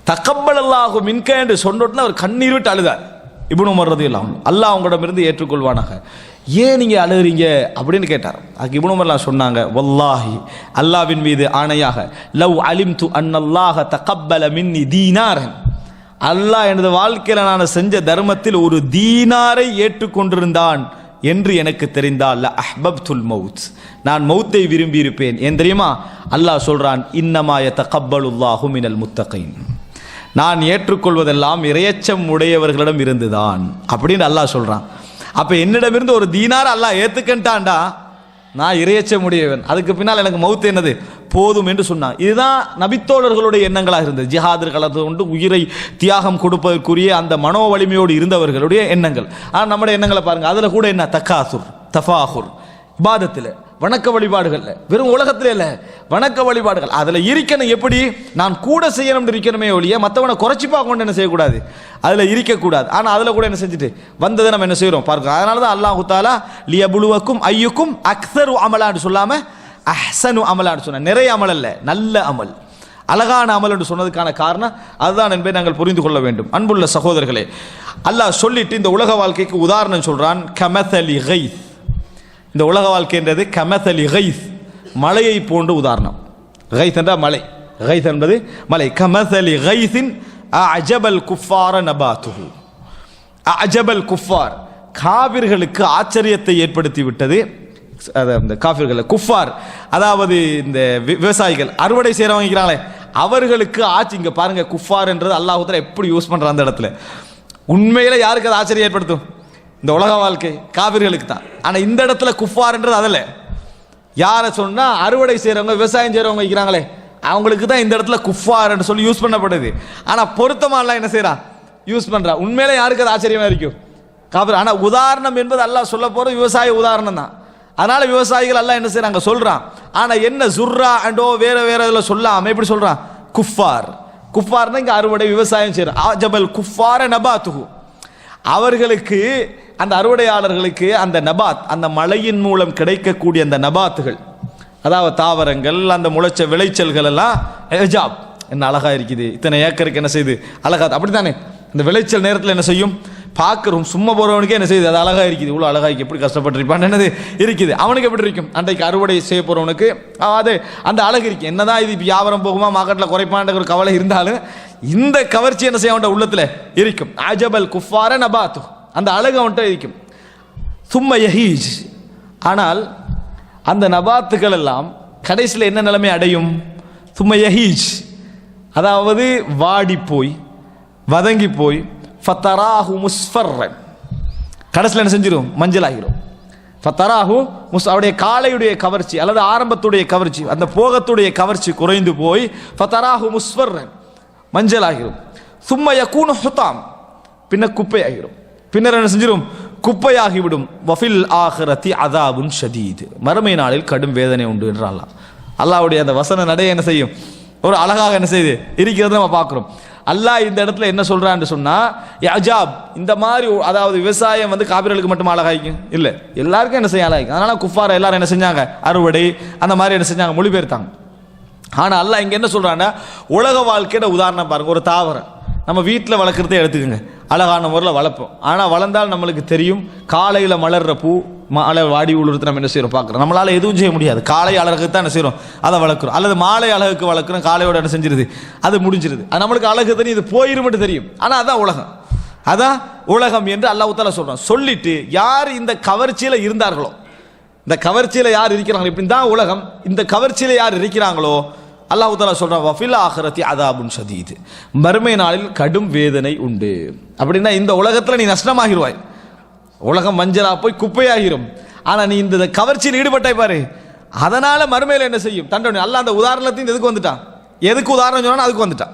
தக்கப்பலல்லாஹு மின்கே என்று சொன்ன உடனே அவர் கண்ணீர் விட்டு அழுதார். இப்னு உமர் ரதியல்லாஹு அன்ஹு, அல்லாஹ் உங்களிடமிருந்து ஏற்றுக்கொள்வானாக, ஏன் நீங்கள் அழுகிறீங்க அப்படின்னு கேட்டார். அதுக்கு இப்னு உமர்லாம் சொன்னாங்க, வல்லாஹி அல்லாஹ்வின் மீது ஆணையாக, லவ் அலிம்து அன்னல்லாஹ தகப்பல மின்னி தீனாரன், அல்லாஹ் எனது வாழ்க்கையில் நான் செஞ்ச தர்மத்தில் ஒரு தீனாரை ஏற்றுக்கொண்டிருந்தான் என்று எனக்கு தெரிந்தால் அஹ்பப்துல் மவுத், நான் மௌத்தை விரும்பி இருப்பேன். ஏன் தெரியுமா? அல்லாஹ் சொல்றான், இன்னமா யதகப்பலுல்லாஹு மினல் முத்தகீன், நான் ஏற்றுக்கொள்வதெல்லாம் இறையச்சம் உடையவர்களிடம் இருந்துதான் அப்படின்னு அல்லாஹ் சொல்றான். அப்ப என்னிடமிருந்து ஒரு தீனார் அல்லாஹ் ஏத்துக்கிட்டான்டா, நான் இறையச்சம் உடையவன், அதுக்கு பின்னால் எனக்கு மௌத் என்னது போதும் என்று சொன்னான். இதுதான் நபித்தோழர்களுடைய எண்ணங்களாக இருந்தது. ஜிஹாது கலந்து கொண்டு உயிரை தியாகம் கொடுப்பதற்குரிய அந்த மனோ வலிமையோடு இருந்தவர்களுடைய எண்ணங்கள். ஆனால் நம்முடைய எண்ணங்களை பாருங்க, அதில் கூட என்ன தக்காசுர் தஃபாஹுர், இபாதத்தில் வணக்க வழிபாடுகள், வெறும் உலகத்தில் இல்லை வணக்க வழிபாடுகள் அதில் இருக்கணும். எப்படி நான் கூட செய்யணும்னு இருக்கணுமே ஒழிய மற்றவனை குறைச்சி பார்க்கணும் என்ன செய்யக்கூடாது, அதில் இருக்கக்கூடாது. ஆனால் அதில் கூட என்ன செஞ்சுட்டு வந்ததை நம்ம என்ன செய்கிறோம் பாருங்க. அதனால தான் அல்லாஹு தஆலா லியபுலுவக்கும் ஐயுக்கும் அக்ஸரு அமலான்னு சொல்லாமல் அஹ்சனு அமலான்னு சொன்ன, நிறைய அமல் அல்ல, நல்ல அமல், அழகான அமல் என்று சொன்னதுக்கான காரணம் அதுதான் என்பதை நாங்கள் புரிந்து கொள்ள வேண்டும். அன்புள்ள சகோதரர்களே, அல்லாஹ் சொல்லிட்டு இந்த உலக வாழ்க்கைக்கு உதாரணம் சொல்றான். கமதலி கைஸ், இந்த உலக வாழ்க்கைன்றது கமதலி கைஸ், மலையை போன்ற உதாரணம். கைஸ் என்றால் மலை, கைஸ் என்பது மலை. கமதலி கைஸின் அஜபல் குஃபார நபாத்துஹு, அஜபல் குஃபார், காபிர்களுக்கு ஆச்சரியத்தை ஏற்படுத்தி விட்டது. அந்த காஃபிர்கள் குஃபார், அதாவது இந்த விவசாயிகள் அறுவடை செய்கிறவங்க அவர்களுக்கு ஆட்சி. இங்க பாருங்க, குஃபார் என்றது அல்லாஹ் தஆலா எப்படி யூஸ் பண்ற அந்த இடத்துல. உண்மையில யாருக்கு அது ஆச்சரியம் ஏற்படுத்தும்? இந்த உலக வாழ்க்கை காபிர்களுக்கு தான். ஆனா இந்த இடத்துல குஃபார் என்றது அதில் யாரை சொன்னா, அறுவடை செய்கிறவங்க விவசாயம் செய்கிறவங்க இருக்கிறாங்களே அவங்களுக்கு தான் இந்த இடத்துல குஃபார் என்று சொல்லி யூஸ் பண்ணப்படுது. ஆனா பொருத்தமாக என்ன செய்யறா, யூஸ் பண்றா. உண்மையில யாருக்கு அது ஆச்சரியமா இருக்கும்? காபிர். ஆனா உதாரணம் என்பது அல்லாஹ் சொல்ல போற விவசாய உதாரணம் தான். அதனால விவசாயிகள் எல்லாம் என்ன செய்யறாங்க சொல்றான். ஆனா என்ன சுர்ரா அண்டோ வேற வேற இதுல சொல்லாம எப்படி சொல்றான்? குஃபார். குஃபார்னா இங்க அறுவடை விவசாயம் செய்யறான். அஜபல் குஃபார நபாத்துஹு, அவர்களுக்கு அந்த அறுவடையாளர்களுக்கு அந்த நபாத், அந்த மழையின் மூலம் கிடைக்கக்கூடிய அந்த நபாத்துகள், அதாவது தாவரங்கள், அந்த முளைச்ச விளைச்சல்கள் எல்லாம் எஜாப், என்ன அழகா இருக்குது, இத்தனை ஏக்கருக்கு என்ன செய்யுது அழகா. அப்படித்தானே இந்த விளைச்சல் நேரத்தில் என்ன செய்யும், பார்க்குறோம் சும்மா போகிறவனுக்கே என்ன செய்யுது, அது அழகாக இருக்குது, இவ்வளோ அழகாக இருக்குது, எப்படி கஷ்டப்பட்டுருப்பான் என்னது இருக்குது, அவனுக்கு எப்படி இருக்கும், அன்றைக்கு அறுவடை செய்ய போகிறவனுக்கு அது அந்த அழகு இருக்குது. என்னதான் இது வியாபாரம் போகுமா மார்க்கெட்டில் குறைப்பான்ற ஒரு கவலை இருந்தாலும் இந்த கவர்ச்சி என்ன செய்ய அவன் உள்ளத்தில் இருக்கும். அஜபல் குஃபார நபாத்து, அந்த அழகு அவன்கிட்ட இருக்கும். சும்ம யஹீஜ், ஆனால் அந்த நபாத்துகள் எல்லாம் கடைசியில் என்ன நிலைமை அடையும்? சும்ம யஹீஜ், அதாவது வாடி போய் வதங்கி போய் ஃபத்தராஹு முஸ்ஃபர்ரன், கடைசியில் என்ன செஞ்சிடும், மஞ்சள் ஆகிரும். ஃபத்தராஹு அவருடைய காலையுடைய கவர்ச்சி அல்லது ஆரம்பத்துடைய கவர்ச்சி, அந்த போகத்துடைய கவர்ச்சி குறைந்து போய் ஃபத்தராஹு முஸ்ஃபர்ரன், மஞ்சள் ஆகிரும். சும்ம யகூனு ஹுதாம், பின்ன குப்பை ஆகிரும். பின்னர் என்ன செஞ்சிடும், குப்பையாகிவிடும். வஃபில் ஆஹிரத்தி அதாபுன் ஷதீத், மறுமை நாளில் கடும் வேதனை உண்டு என்று அல்லாஹ்வுடைய அந்த வசன நடை என்ன செய்யும், ஒரு அழகாக என்ன செய்யுது இருக்கிறது நம்ம பார்க்குறோம். அல்லாஹ் இந்த இடத்துல என்ன சொல்றான்னு சொன்னா, அஜாப், இந்த மாதிரி அதாவது விவசாயம் வந்து காபிர்களுக்கு மட்டும் அழகாய்க்கும் இல்லை, எல்லாருக்கும் என்ன செய்ய அழகாய்க்கும். அதனால குஃபார் எல்லாரும் என்ன செஞ்சாங்க, அறுவடை அந்த மாதிரி என்ன செஞ்சாங்க, மொழிபெயர்த்தாங்க. ஆனா அல்லாஹ் இங்க என்ன சொல்றான்னா, உலக வாழ்க்கையோட உதாரணம் பாருங்க. ஒரு தாவரம் நம்ம வீட்டில் வளர்க்குறதே எடுத்துக்கோங்க, அழகான முறையில் வளர்ப்போம். ஆனால் வளர்ந்தால் நம்மளுக்கு தெரியும், காலையில் மலர்ற பூ மாலை வாடி உழுறது நம்ம என்ன செய்யறோம் பார்க்குறோம். நம்மளால எதுவும் செய்ய முடியாது. காலை அழகுக்கு தான் என்ன செய்யறோம், அதை வளர்க்குறோம். அல்லது மாலை அழகுக்கு வளர்க்குறோம், காலையோட என்ன செஞ்சிருது, அது முடிஞ்சிருது. அது நம்மளுக்கு அழகு தெரியும், இது போயிருமென்று தெரியும். ஆனால் அதான் உலகம், அதான் உலகம் என்று அல்லாஹ் தஆலா சொல்றான். சொல்லிட்டு யார் இந்த கவர்ச்சியில் இருந்தார்களோ, இந்த கவர்ச்சியில் யார் இருக்கிறாங்களோ, இப்படி தான் உலகம், இந்த கவர்ச்சியில் யார் இருக்கிறாங்களோ அல்லாஹ் தஆலா சொல்றான், வஃபில் ஆஹிரத்தி அதாபுன் ஷதீத், மறுமை நாளில் கடும் வேதனை உண்டு. அப்படின்னா இந்த உலகத்தில் நீ நஷ்டமாகிடுவாய், உலகம் மஞ்சளா போய் குப்பையாகிரும். ஆனா நீ இந்த கவர்ச்சியில் ஈடுபட்டாய் பாரு, அதனால மறுமையில் என்ன செய்யும், தண்டனை. அல்லாஹ் அந்த உதாரணத்தையும் எதுக்கு வந்துட்டான், எதுக்கு உதாரணம் சொன்னா அதுக்கு வந்துட்டான்.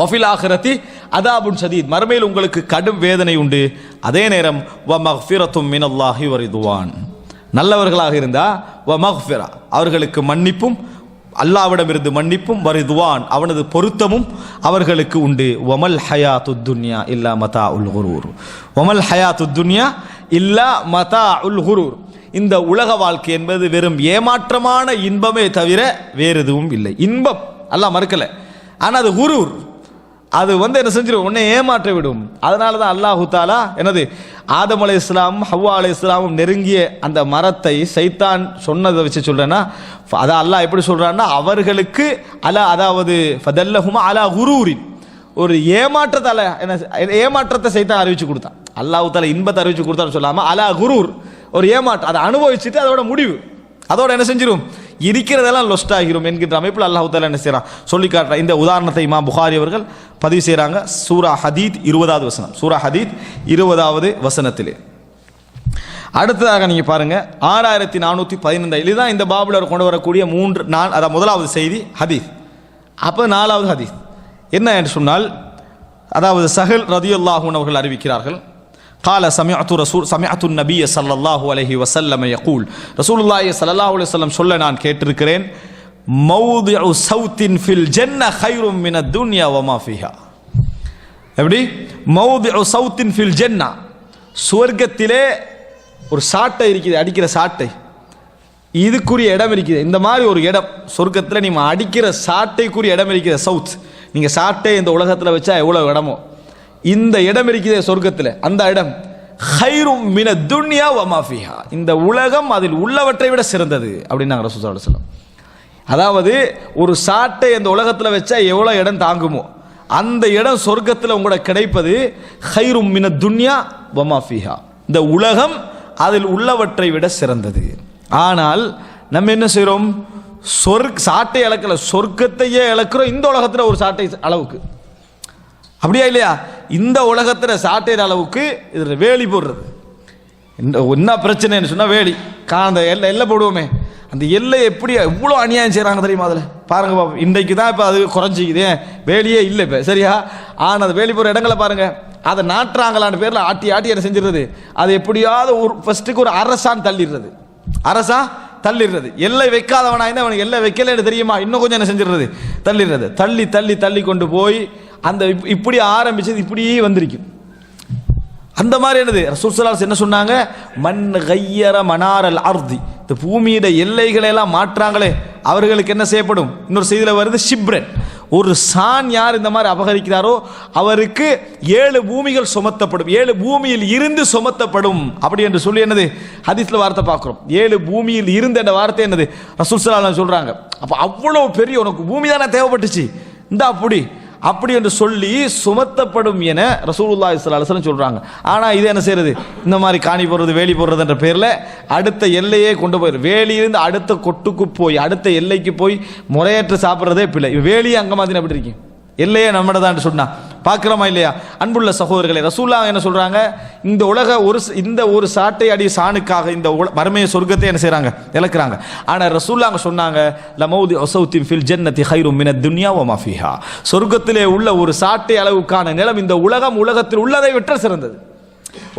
வஃபில் ஆஹிரத்தி அதாபுன் ஷதீத், மறுமையில் உங்களுக்கு கடும் வேதனை உண்டு. அதே நேரம் வ மக்ஃபிரத்தும் மினல்லாஹி வ ரிதுவான், நல்லவர்களாக இருந்தால் வ மக்ஃபிரா அவர்களுக்கு மன்னிப்பும், அல்லாஹ்விடமிருந்து மன்னிப்பும், வரிதுவான் அவனது பொருத்தமும் அவர்களுக்கு உண்டு. வமல் ஹயாத்து துன்யா இல்லா மதா உல் குரூர். வமல் ஹயாத்து துன்யா இல்லா மதா உல் குரூர். இந்த உலக வாழ்க்கை என்பது வெறும் ஏமாற்றமான இன்பமே தவிர வேறு எதுவும் இல்லை. இன்பம் அல்லாஹ் மறுக்கல, ஆனால் அது குரூர். அது என்ன செஞ்சிடும், உன்னை ஏமாற்ற விடும். அதனால தான் அல்லாஹு தாலா என்னது ஆதம் அலைஹிஸ்ஸலாமும் ஹவ்வா அலைஹிஸ்ஸலாமும் நெருங்கிய அந்த மரத்தை சைத்தான் சொன்னதை வச்சு சொல்றேன்னா, அதான் அல்லாஹ் எப்படி சொல்றான்னா, அவர்களுக்கு அதாவது ஃபதல்லஹுமா அலா குரூரின், ஒரு ஏமாற்றத்தால ஏமாற்றத்தை சைத்தான் அறிவிச்சு கொடுத்தான். அல்லாஹு தாலா இன்பத்தை அறிவிச்சு கொடுத்தான்னு சொல்லாம அலா குரூர், ஒரு ஏமாற்றம், அதை அனுபவிச்சுட்டு அதோட முடிவு, அதோட என்ன செஞ்சிடும், இருக்கிறதெல்லாம் லொஸ்ட் ஆகிரும் என்கின்ற அமைப்பில் அல்லாஹ் தஆலா என்ன செய்றான் சொல்லி காட்டுறான். இந்த உதாரணத்தை இமாம் புகாரி அவர்கள் பதிவு செய்கிறாங்க. சூரா ஹதீத் 20வது வசனம். சூரா ஹதீத் 20வது வசனத்திலே அடுத்ததாக நீங்க பாருங்க 6415. இதுதான் இந்த பாபுலர் கொண்டு வரக்கூடிய அதாவது முதலாவது செய்தி ஹதீஸ். அப்போ 4வது ஹதீஸ் என்ன என்று சொன்னால், அதாவது சஹல் ரதியல்லாஹு அன்ஹு அவர்கள் அறிவிக்கிறார்கள், قال سمعت النبي صلى الله عليه وسلم يقول, ரசூலுல்லாஹி ஸல்லல்லாஹு அலைஹி வஸல்லம் சொல்ல நான் கேட்டிருக்கிறேன், மௌதிஉ சௌத்தின் ஃபில் ஜன்னah கைரும் மின துன்யா வமா ஃபீஹா. எப்படி மௌதிஉ சௌத்தின் ஃபில் ஜன்னah, சுவர்க்கத்திலே ஒரு சாட்டை இருக்குது, அடிக்கிற சாட்டை, இதுக்குரிய இடம் இருக்குது. இந்த மாதிரி ஒரு இடம் சொர்க்கத்தில் நீ அடிக்கிற சாட்டைக்குரிய இடம் இருக்கிற சவுத். நீங்க சாட்டை இந்த உலகத்தில் வச்சா எவ்வளவு இடமோ, இந்த இடம் இருக்குது சொர்க்கத்தில், அந்த இடம் கைரும் மின துன்யா வமா ஃபீஹா, இந்த உலகம் அதில் உள்ளவற்றை விட சிறந்தது அப்படின்னாங்க ரசூலுல்லாஹி ஸல்லல்லாஹு அலைஹி வஸல்லம். அதாவது ஒரு சாட்டை இந்த உலகத்தில் வச்சா எவ்வளோ இடம் தாங்குமோ, அந்த இடம் சொர்க்கத்தில் உங்களோட கிடைப்பது கைரும் மின துன்யா வமா ஃபீஹா, இந்த உலகம் அதில் உள்ளவற்றை விட சிறந்தது. ஆனால் நம்ம என்ன செய்கிறோம், சாட்டை இழக்கல, சொர்க்கத்தையே இழக்கிறோம் இந்த உலகத்தில் ஒரு சாட்டை அளவுக்கு. அப்படியா இல்லையா? இந்த உலகத்தில் சாட்டையிற அளவுக்கு இதில் வேலி போடுறது என்ன பிரச்சனைன்னு சொன்னால், வேலி அந்த எல்லை போடுவோமே, அந்த எல்லை எப்படி எவ்வளோ அநியாயம் செய்கிறாங்க தெரியுமா? அதில் பாருங்க பாப்பா, இன்றைக்கு தான் இப்போ அது குறைஞ்சிக்குது, வேலியே இல்லை இப்போ, சரியா? ஆனால் அது வேலி போகிற இடங்களை பாருங்க, அதை நாட்டுறாங்களான்னு பேரில் ஆட்டி ஆட்டி என்ன செஞ்சிடுறது, அது எப்படியாவது ஒரு ஃபர்ஸ்ட்டுக்கு ஒரு அரசான் தள்ளிடுறது, தள்ளிடுறது. எல்லை வைக்காதவனாயிருந்தா அவனுக்கு எல்லை வைக்கலன்னு தெரியுமா, இன்னும் கொஞ்சம் என்ன செஞ்சிடுறது, தள்ளிடுறது. தள்ளி தள்ளி தள்ளி கொண்டு போய் அந்த இப்படி ஆரம்பிச்சது இப்படியே வந்திருக்கும். அந்த மாதிரி என்னது ரசூல் ஸல்லல்லாஹு அலைஹி வஸல்லம் என்ன சொன்னாங்க, மன் கய்யர மனாரல் அர்தி, இந்த பூமியிட எல்லைகளை எல்லாம் மாற்றாங்களே அவர்களுக்கு என்ன செய்யப்படும். இன்னொரு செய்தியில் வருது, ஷிப்ரன், ஒரு சான் யார் இந்த மாதிரி அபகரிக்கிறாரோ அவருக்கு 7 பூமிகள் சுமத்தப்படும், 7 பூமியில் இருந்து சுமத்தப்படும் அப்படி என்று சொல்லி என்னது ஹதீஸ்ல வார்த்தை பார்க்கிறோம். 7 பூமியில் இருந்து என்ற வார்த்தை என்னது ரசூல் ஸல்லல்லாஹு அலைஹி வஸல்லம் சொல்றாங்க. அப்ப அவ்வளவு பெரிய உனக்கு பூமி தானே தேவைப்பட்டுச்சு, இந்த அப்படி என்று சொல்லி சுமத்தப்படும் என ரசூலுல்லாஹி ஸல்லல்லாஹு அலைஹி வஸல்லம் சொல்றாங்க. ஆனா இது என்ன செய்யறது, இந்த மாதிரி காணி போடுறது, வேலி போடுறது என்ற பேர்ல அடுத்த எல்லையே கொண்டு போயிரு. வேலியிலிருந்து அடுத்த கொட்டுக்கு போய் அடுத்த எல்லைக்கு போய் முறையற்ற சாப்பிட்றதே பிள்ளை. வேலியே அங்க மாதிரி அப்படி இருக்கீங்க, எல்லையே நம்மடதான் சொன்னா பார்க்கிறோமா இல்லையா? அன்புள்ள சகோதரர்களே, ரசூலுல்லாஹ் என்ன சொல்றாங்க, இந்த ஒரு சாட்டை அடி சாணுக்காக இந்த மறுமைய சொர்க்கத்தை என்ன செய்றாங்க, இழக்கிறாங்க. ஆனா ரசூலுல்லாஹ் சொன்னாங்க, லமௌதி உஸௌத்தின் ஃபில் ஜன்னதி கைரும் மினத் துன்யா வமா ஃபீஹா, சொர்க்கத்திலே உள்ள ஒரு சாட்டை அளவுக்கான நிலம் இந்த உலகத்தில் உள்ளதை விட சிறந்தது.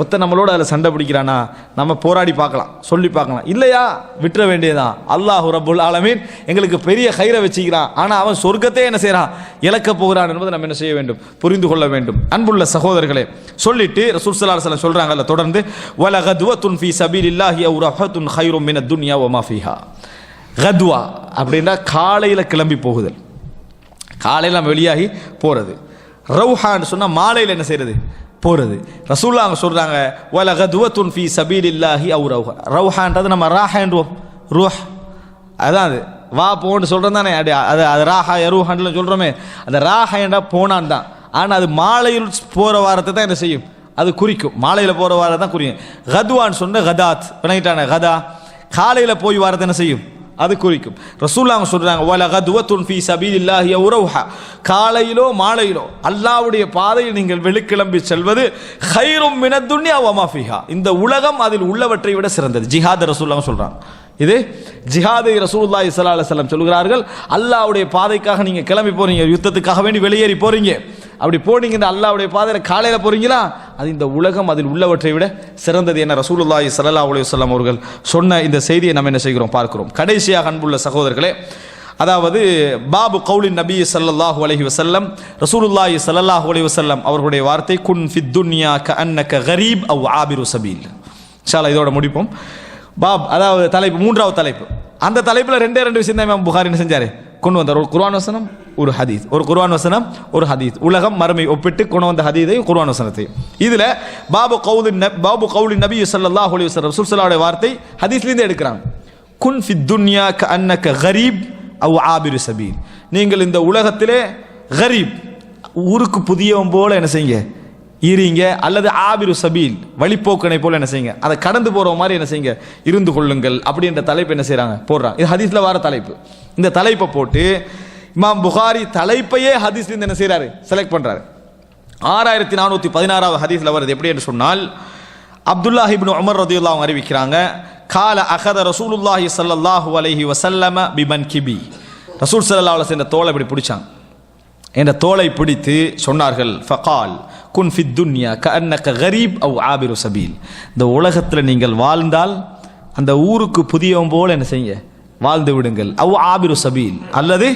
ஒத்த நம்மளோட அதில் சண்டை பிடிக்கிறானா, நம்ம போராடி பார்க்கலாம், சொல்லி பார்க்கலாம், இல்லையா விட்டுற வேண்டியதான். அல்லாஹ் ரப்புல் ஆலமீன் எங்களுக்கு பெரிய கைரை வச்சுக்கிறான், ஆனால் அவன் சொர்க்கத்தை என்ன செய்யறான், இழக்க போகிறான் என்பதை நம்ம என்ன செய்ய வேண்டும், புரிந்து கொள்ள வேண்டும். அன்புள்ள சகோதரர்களே, சொல்லிட்டு ரசூல் ஸல்லல்லாஹு அலைஹி வஸல்லம் சொல்றாங்கல்ல தொடர்ந்து, வல கத்வத்துன் ஃபீ சபீலில்லாஹி அவ் ரஹத்துன் கைரும் மினத் துன்யா வமா ஃபீஹா. கத்வா அப்படின்னா காலையில் கிளம்பி போகுதல், காலையில் நம்ம வெளியாகி போறது. ரௌஹான்னு சொன்னால் மாலையில் என்ன செய்யறது, போறது. ரசூலுல்லாஹ் சொல்றாங்க, வல கத்வத்துன் ஃபீ சபீலில்லாஹி அவ் ரௌஹா. ரௌஹான்றது நம்ம ராஹான்றோம், ரூஹ் அதான் அது வா போன்னு சொல்றோம் தானே, அது ராஹா யரூஹான்னு சொல்றோமே, அந்த ராஹாண்டா போனான் தான். ஆனால் அது மாலையில் போற வாரத்தை தான் என்ன செய்யும், அது குறிக்கும், மாலையில் போற வாரத்தை தான் குறிக்கும். கத்வான்னு சொன்ன கதாத் விளங்கிட்டான, கதா காலையில் போய் வாரத்தை என்ன செய்யும், அது குறிக்கும். ரசூலுல்லாஹ் சொல்றாங்க, வல கத்வத்துன் ஃபீ சபீலில்லாஹி அவ் ரௌஹா, காலையிலோ மாலையிலோ அல்லாஹ்வுடைய பாதையில் நீங்கள் வெளிக்கிளம்பி செல்வது கைரும் மினத் துன்யா வமா ஃபீஹா, இந்த உலகம் அதில் உள்ளவற்றை விட சிறந்தது. ஜிஹாத் ரசூலுல்லாஹ் சொல்றாங்க, இது ஜிஹாதை ரசூலுல்லாஹி ஸல்லல்லாஹு அலைஹி வஸல்லம் சொல்கிறார்கள். அல்லாஹ்வுடைய பாதைக்காக நீங்க கிளம்பி போறீங்க, யுத்தத்துக்காக வேண்டி வெளியேறி போறீங்க, அப்படி போனீங்க அல்லாஹ்வுடைய பாதையில காலையில போறீங்களா, அது இந்த உலகம் அதில் உள்ளவற்றை விட சிறந்தது என ரசூலுல்லாஹி ஸல்லல்லாஹு அலைஹி வஸல்லம் அவர்கள் சொன்ன இந்த செய்தியை நம்ம என்ன செய்கிறோம் பார்க்கிறோம். கடைசியாக அன்புள்ள சகோதரர்களே, அதாவது பாபு கௌலின் நபி ஸல்லல்லாஹு அலைஹி வஸல்லம், ரசூலுல்லாஹி ஸல்லல்லாஹு அலைஹி வஸல்லம் அவர்களுடைய வார்த்தை, குன் ஃபித் துன்யா கஅன்னக கரீப் அவ் ஆபிரு சபீல். இன்ஷா அல்லாஹ் இதோட முடிப்போம். பாப் அதாவது தலைப்பு, மூன்றாவது தலைப்பு. அந்த தலைப்பில் ரெண்டு விஷயம் தான் இமாம் புகாரி என்ன செஞ்சாரு, கொண்டு வந்தார். ஒரு குர்ஆன் வசனம், ஒரு ஹதீஸ். ஒரு குர்ஆன் வசனம், ஒரு ஹதீஸ். உலகம் மறுமை ஒப்பிட்டு கொண்டு வந்த ஹதீஸையும் குர்ஆன் வசனத்தையும். இதுல பாபு கௌலின் நபி ஸல்லல்லாஹு அலைஹி வஸல்லம் ரசூல் ஸல்லல்லாஹு அலைஹி வார்த்தை ஹதீஸ்லேருந்து எடுக்கிறாங்க. குன் ஃபித் துன்யா கஅன்னக கரீப் அவ் ஆபிரு சபீல். நீங்கள் இந்த உலகத்திலே கரீப், ஊருக்கு புதியவன் போல என்ன செய்யுங்க இருங்க, அல்லது ஆபிரு சபீல், வழிப்போக்கனை போல என்ன செய்யுங்க, அதை கடந்து போற மாதிரி என்ன செய்யுங்க இருந்து கொள்ளுங்கள் அப்படின்ற தலைப்பு என்ன செய்யறாங்க போடுறாங்க. இது ஹதீஸ்ல வர தலைப்பு. இந்த தலைப்பை போட்டு இமாம் புகாரி தலைப்பையே ஹதீஸ்ல இருந்து என்ன செய்யறாரு, செலக்ட் பண்றாரு. 6416வது ஹதீஸ்ல வருது. எப்படி என்று சொன்னால், அப்துல்லாஹ் இப்னு உமர் ரலியல்லாஹு அன்ஹு அறிவிக்கிறாங்க, கால அகத ரசூலுல்லாஹி ஸல்லல்லாஹு அலைஹி வஸல்லம பிமன்கிபி. ரசூல் ஸல்லல்லாஹு அலைஹி வஸல்லம் தோளை இப்படி பிடிச்சாங்க, என்ற தோளை பிடித்து சொன்னார்கள், ஃபகால் குன் ஃபித் துன்யா கஅன்னக கரீப் அவ் ஆபிரு சபீல். இந்த உலகத்தில் நீங்கள் வாழ்ந்தால் அந்த ஊருக்கு புதியவன் போல என்ன செய்யுங்க வாழ்ந்து விடுங்கள். அவ் ஆபிரு சபீல், அல்லது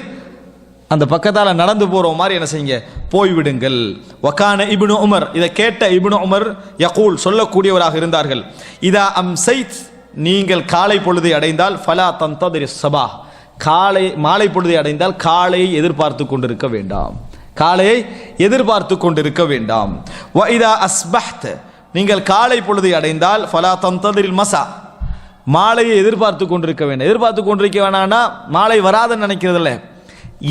அந்த பக்கத்தால் நடந்து போற மாதிரி என்ன செய்யுங்க போய்விடுங்கள். வகான இப்னு உமர், இதை கேட்ட இப்னு உமர் யகூல் சொல்லக்கூடியவராக இருந்தார்கள், இதா அம்சைத், நீங்கள் காலை பொழுதை அடைந்தால், ஃபலா தந்ததிரி ஸபா, காலை மாலை பொழுதை அடைந்தால் காலையை எதிர்பார்த்து கொண்டிருக்க வேண்டாம், காலையை எதிர்பார்த்து கொண்டிருக்க வேண்டாம். வ இதா அஸ்பஹ்த, நீங்கள் காலை பொழுதை அடைந்தால், ஃபலா தந்ததிரில் மஸா, மாலையை எதிர்பார்த்து கொண்டிருக்க வேண்டாம். எதிர்பார்த்து கொண்டிருக்க வேணாம்னா மாலை வராதுன்னு நினைக்கிறதில்ல,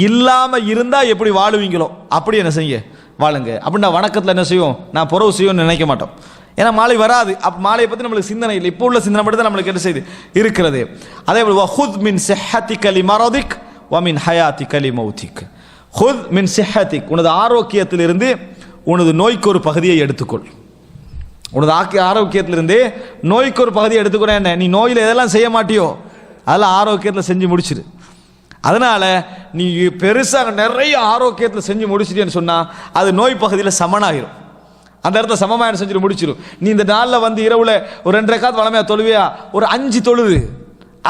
இல்லாம இருந்தா எப்படி வாழுவீங்களோ அப்படி என்ன செய்யுங்க வாழுங்க. அப்படின்னா வணக்கத்தில் என்ன செய்யும், நான் புறவு செய்யும்னு நினைக்க மாட்டோம். ஏன்னா மாலை வராது. மாலையை பற்றி நம்மளுக்கு சிந்தனை இல்லை. இப்போ உள்ள சிந்தனை மட்டும் தான் நம்மளுக்கு என்ன செய்யுது இருக்கிறது. அதே போல் வஹுத் மின் சிஹ்ஹதிக லிமரதிக் வ மின் ஹயாதிக லிமௌதிக். ஹுத் மின் சிஹ்ஹதிக், உனது ஆரோக்கியத்திலிருந்து உனது நோய்க்கு ஒரு பகுதியை எடுத்துக்கொள். உனது ஆரோக்கியத்திலிருந்து நோய்க்கு ஒரு பகுதியை எடுத்துக்கிறேன். என்ன, நீ நோயில் எதெல்லாம் செய்ய மாட்டியோ அதெல்லாம் ஆரோக்கியத்தில் செஞ்சு முடிச்சிரு. அதனால நீ பெருசாக நிறைய ஆரோக்கியத்தில் செஞ்சு முடிச்சிட்டேன்னு சொன்னா அது நோய் பகுதியில் சமனாகிரும். அந்த இடத்துல சமமாக செஞ்சுட்டு முடிச்சிடும். நீ இந்த நாளில் வந்து இரவுல ஒரு 2 ரக்காத் வளமையா தொழுவியா, ஒரு 5 தொழுது,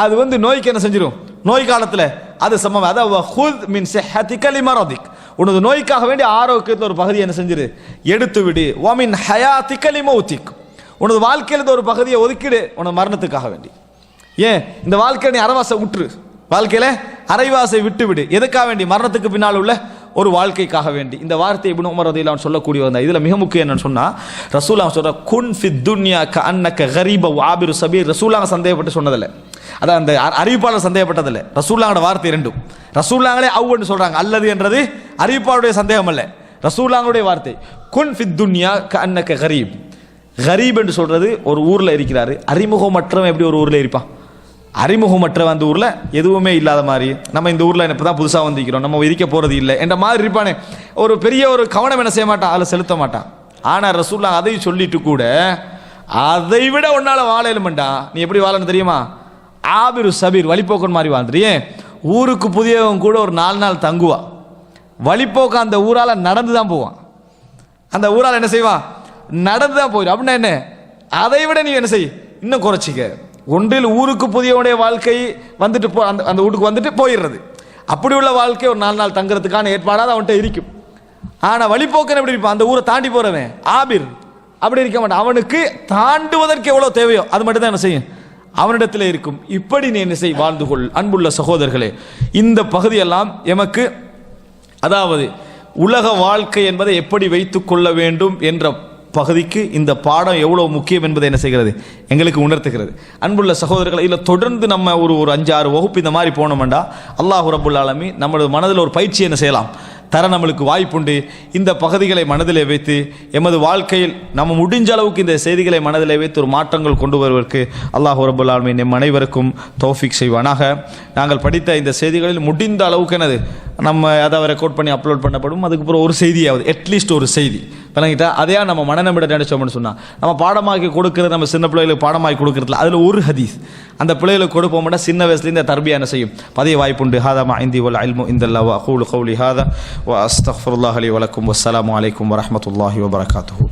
அது வந்து நோய்க்கு என்ன செஞ்சிடும், நோய் காலத்தில் அது சமம். அதாவது ஹுத் மின் சிஹ்ஹதிக லிமரதிக், உனது நோய்க்காக வேண்டிய ஆரோக்கியத்தில் ஒரு பகுதியை என்ன செஞ்சிரு எடுத்து விடு. வ மின் ஹயாதிக லிமௌதிக், உனது வாழ்க்கையில் ஒரு பகுதியை ஒதுக்கிடு உனது மரணத்துக்காக வேண்டி. ஏன் இந்த வாழ்க்கையை நீ அரைவாசை விட்டுரு, வாழ்க்கையில அரைவாசை விட்டு விடு. எதுக்காக வேண்டி, மரணத்துக்கு பின்னால் உள்ள ஒரு வாழ்க்கைக்காக வேண்டி. இந்த வார்த்தை இப்னு உமர் ரலியல்லாஹு அன்ஹு சொல்லக்கூடிய வந்த இதுல மிக முக்கியம் என்னன்னு சொன்னா, ரசூலுல்லாஹ் சொல்ற குன் ஃபித் துன்யா கஅன்னக கரீப வ ஆபிரு சபீல். ரசூலுல்லாஹ் சந்தேகப்பட்டு சொன்னதில்லை, அதான் அந்த அறிவிப்பாளர் சந்தேகப்பட்டதில்லை. ரசூலுல்லாஹ்வோட வார்த்தை ரெண்டும். ரசூலுல்லாஹ்களே அவ்வுன்னு சொல்றாங்க, அல்லது என்றது அறிவிப்பாளருடைய சந்தேகம் அல்ல, ரசூலுல்லாஹ்வுடைய வார்த்தை. குன் ஃபித் துன்யா கஅன்னக கரீப். கரீப் என்று சொல்றது ஒரு ஊர்ல இருக்கிறாரு, அறிமுகமற்றவன் எப்படி ஒரு ஊர்ல இருப்பான், அறிமுகமற்ற அந்த ஊரில் எதுவுமே இல்லாத மாதிரி, நம்ம இந்த ஊரில் இப்போ தான் புதுசாக வந்திருக்கிறோம், நம்ம இருக்க போகிறது இல்லை என்ற மாதிரி இருப்பானே, ஒரு பெரிய ஒரு கவனம் என்ன செய்ய மாட்டான், அதில் செலுத்த மாட்டான். ஆனால் ரசூலுல்லாஹ் அதை சொல்லிட்டு கூட அதை விட உன்னால் வாழ எழுமண்டா, நீ எப்படி வாழணும் தெரியுமா, ஆபிரு சபீர், வழிபோக்கன் மாதிரி வாழ்ந்துறியே. ஊருக்கு புதியவன் கூட ஒரு 4 நாள் தங்குவான், வழிபோக்க அந்த ஊரால் நடந்து தான் போவான், அந்த ஊரால் என்ன செய்வான் நடந்து தான் போயிடும். அப்படின்னா என்ன, அதை விட நீ என்ன செய் இன்னும் குறைச்சிக்க. ஒன்றில் ஊருக்கு புதியவனுடைய வாழ்க்கை வந்துட்டு அந்த வீட்டுக்கு வந்துட்டு போயிடுறது, அப்படி உள்ள வாழ்க்கை ஒரு 4 நாள் தங்குறதுக்கான ஏற்பாடாக அவன்கிட்ட இருக்கும். ஆனால் வழிபோக்கன் எப்படி இருப்பான், அந்த ஊரை தாண்டி போறவன் ஆபிர் அப்படி இருக்க மாட்டான். அவனுக்கு தாண்டுவதற்கு எவ்வளோ தேவையோ அது மட்டும் தான் என்ன செய்யும் அவனிடத்தில் இருக்கும். இப்படி நீ என்ன செய் வாழ்ந்து கொள். அன்புள்ள சகோதரர்களே, இந்த பகுதியெல்லாம் எமக்கு, அதாவது உலக வாழ்க்கை என்பதை எப்படி வைத்துக் கொள்ள வேண்டும் என்ற பகுதிக்கு இந்த பாடம் எவ்வளவு முக்கியம் என்பதை என்ன செய்கிறது எங்களுக்கு உணர்த்துகிறது. அன்புள்ள சகோதரர்களை, இதில் தொடர்ந்து நம்ம ஒரு 5-6 வகுப்பு இந்த மாதிரி போனோம்டா அல்லாஹ் ரப்புல் ஆலமீன் நம்மளது மனதில் ஒரு பயிற்சி என்ன செய்யலாம் தர நம்மளுக்கு வாய்ப்புண்டு. இந்த பகுதிகளை மனதிலே வைத்து எமது வாழ்க்கையில் நம்ம முடிஞ்ச அளவுக்கு இந்த செய்திகளை மனதிலே வைத்து ஒரு மாற்றங்கள் கொண்டு வருவதற்கு அல்லாஹ் ரப்புல் ஆலமீன் நம் அனைவருக்கும் தௌஃபீக் செய்வானாக. நாங்கள் படித்த இந்த செய்திகளில் முடிந்த அளவுக்கு என்னது நம்ம அதை ரெக்கார்ட் பண்ணி அப்லோட் பண்ணப்படும். அதுக்கப்புறம் ஒரு செய்தியாவது, அட்லீஸ்ட் ஒரு செய்தி விளங்கிட்டா அதையா நம்ம மனநம்பிட நினைச்சோம்னு சொன்னால், நம்ம பாடமாக்கி கொடுக்கறது, நம்ம சின்ன பிள்ளைகளுக்கு பாடமாக்கி கொடுக்கறதுல அதில் ஒரு ஹதீஸ் அந்த பிள்ளைகளுக்கு கொடுப்போம்னா சின்ன வயசுலேருந்து இந்த தர்பியா என்ன செய்யும் பதிய வாய்ப்புண்டு. ஹாதா மா இந்தி வல் இல்மு இந்தல்லாஹ் வ அகூலு கௌலி ஹாதா வ அஸ்தக்ஃபிருல்லாஹ் லி வ லக்கும். வஸ்ஸலாமு அலைக்கும் வரஹ்மத்துல்லாஹி வபரகாத்துஹு.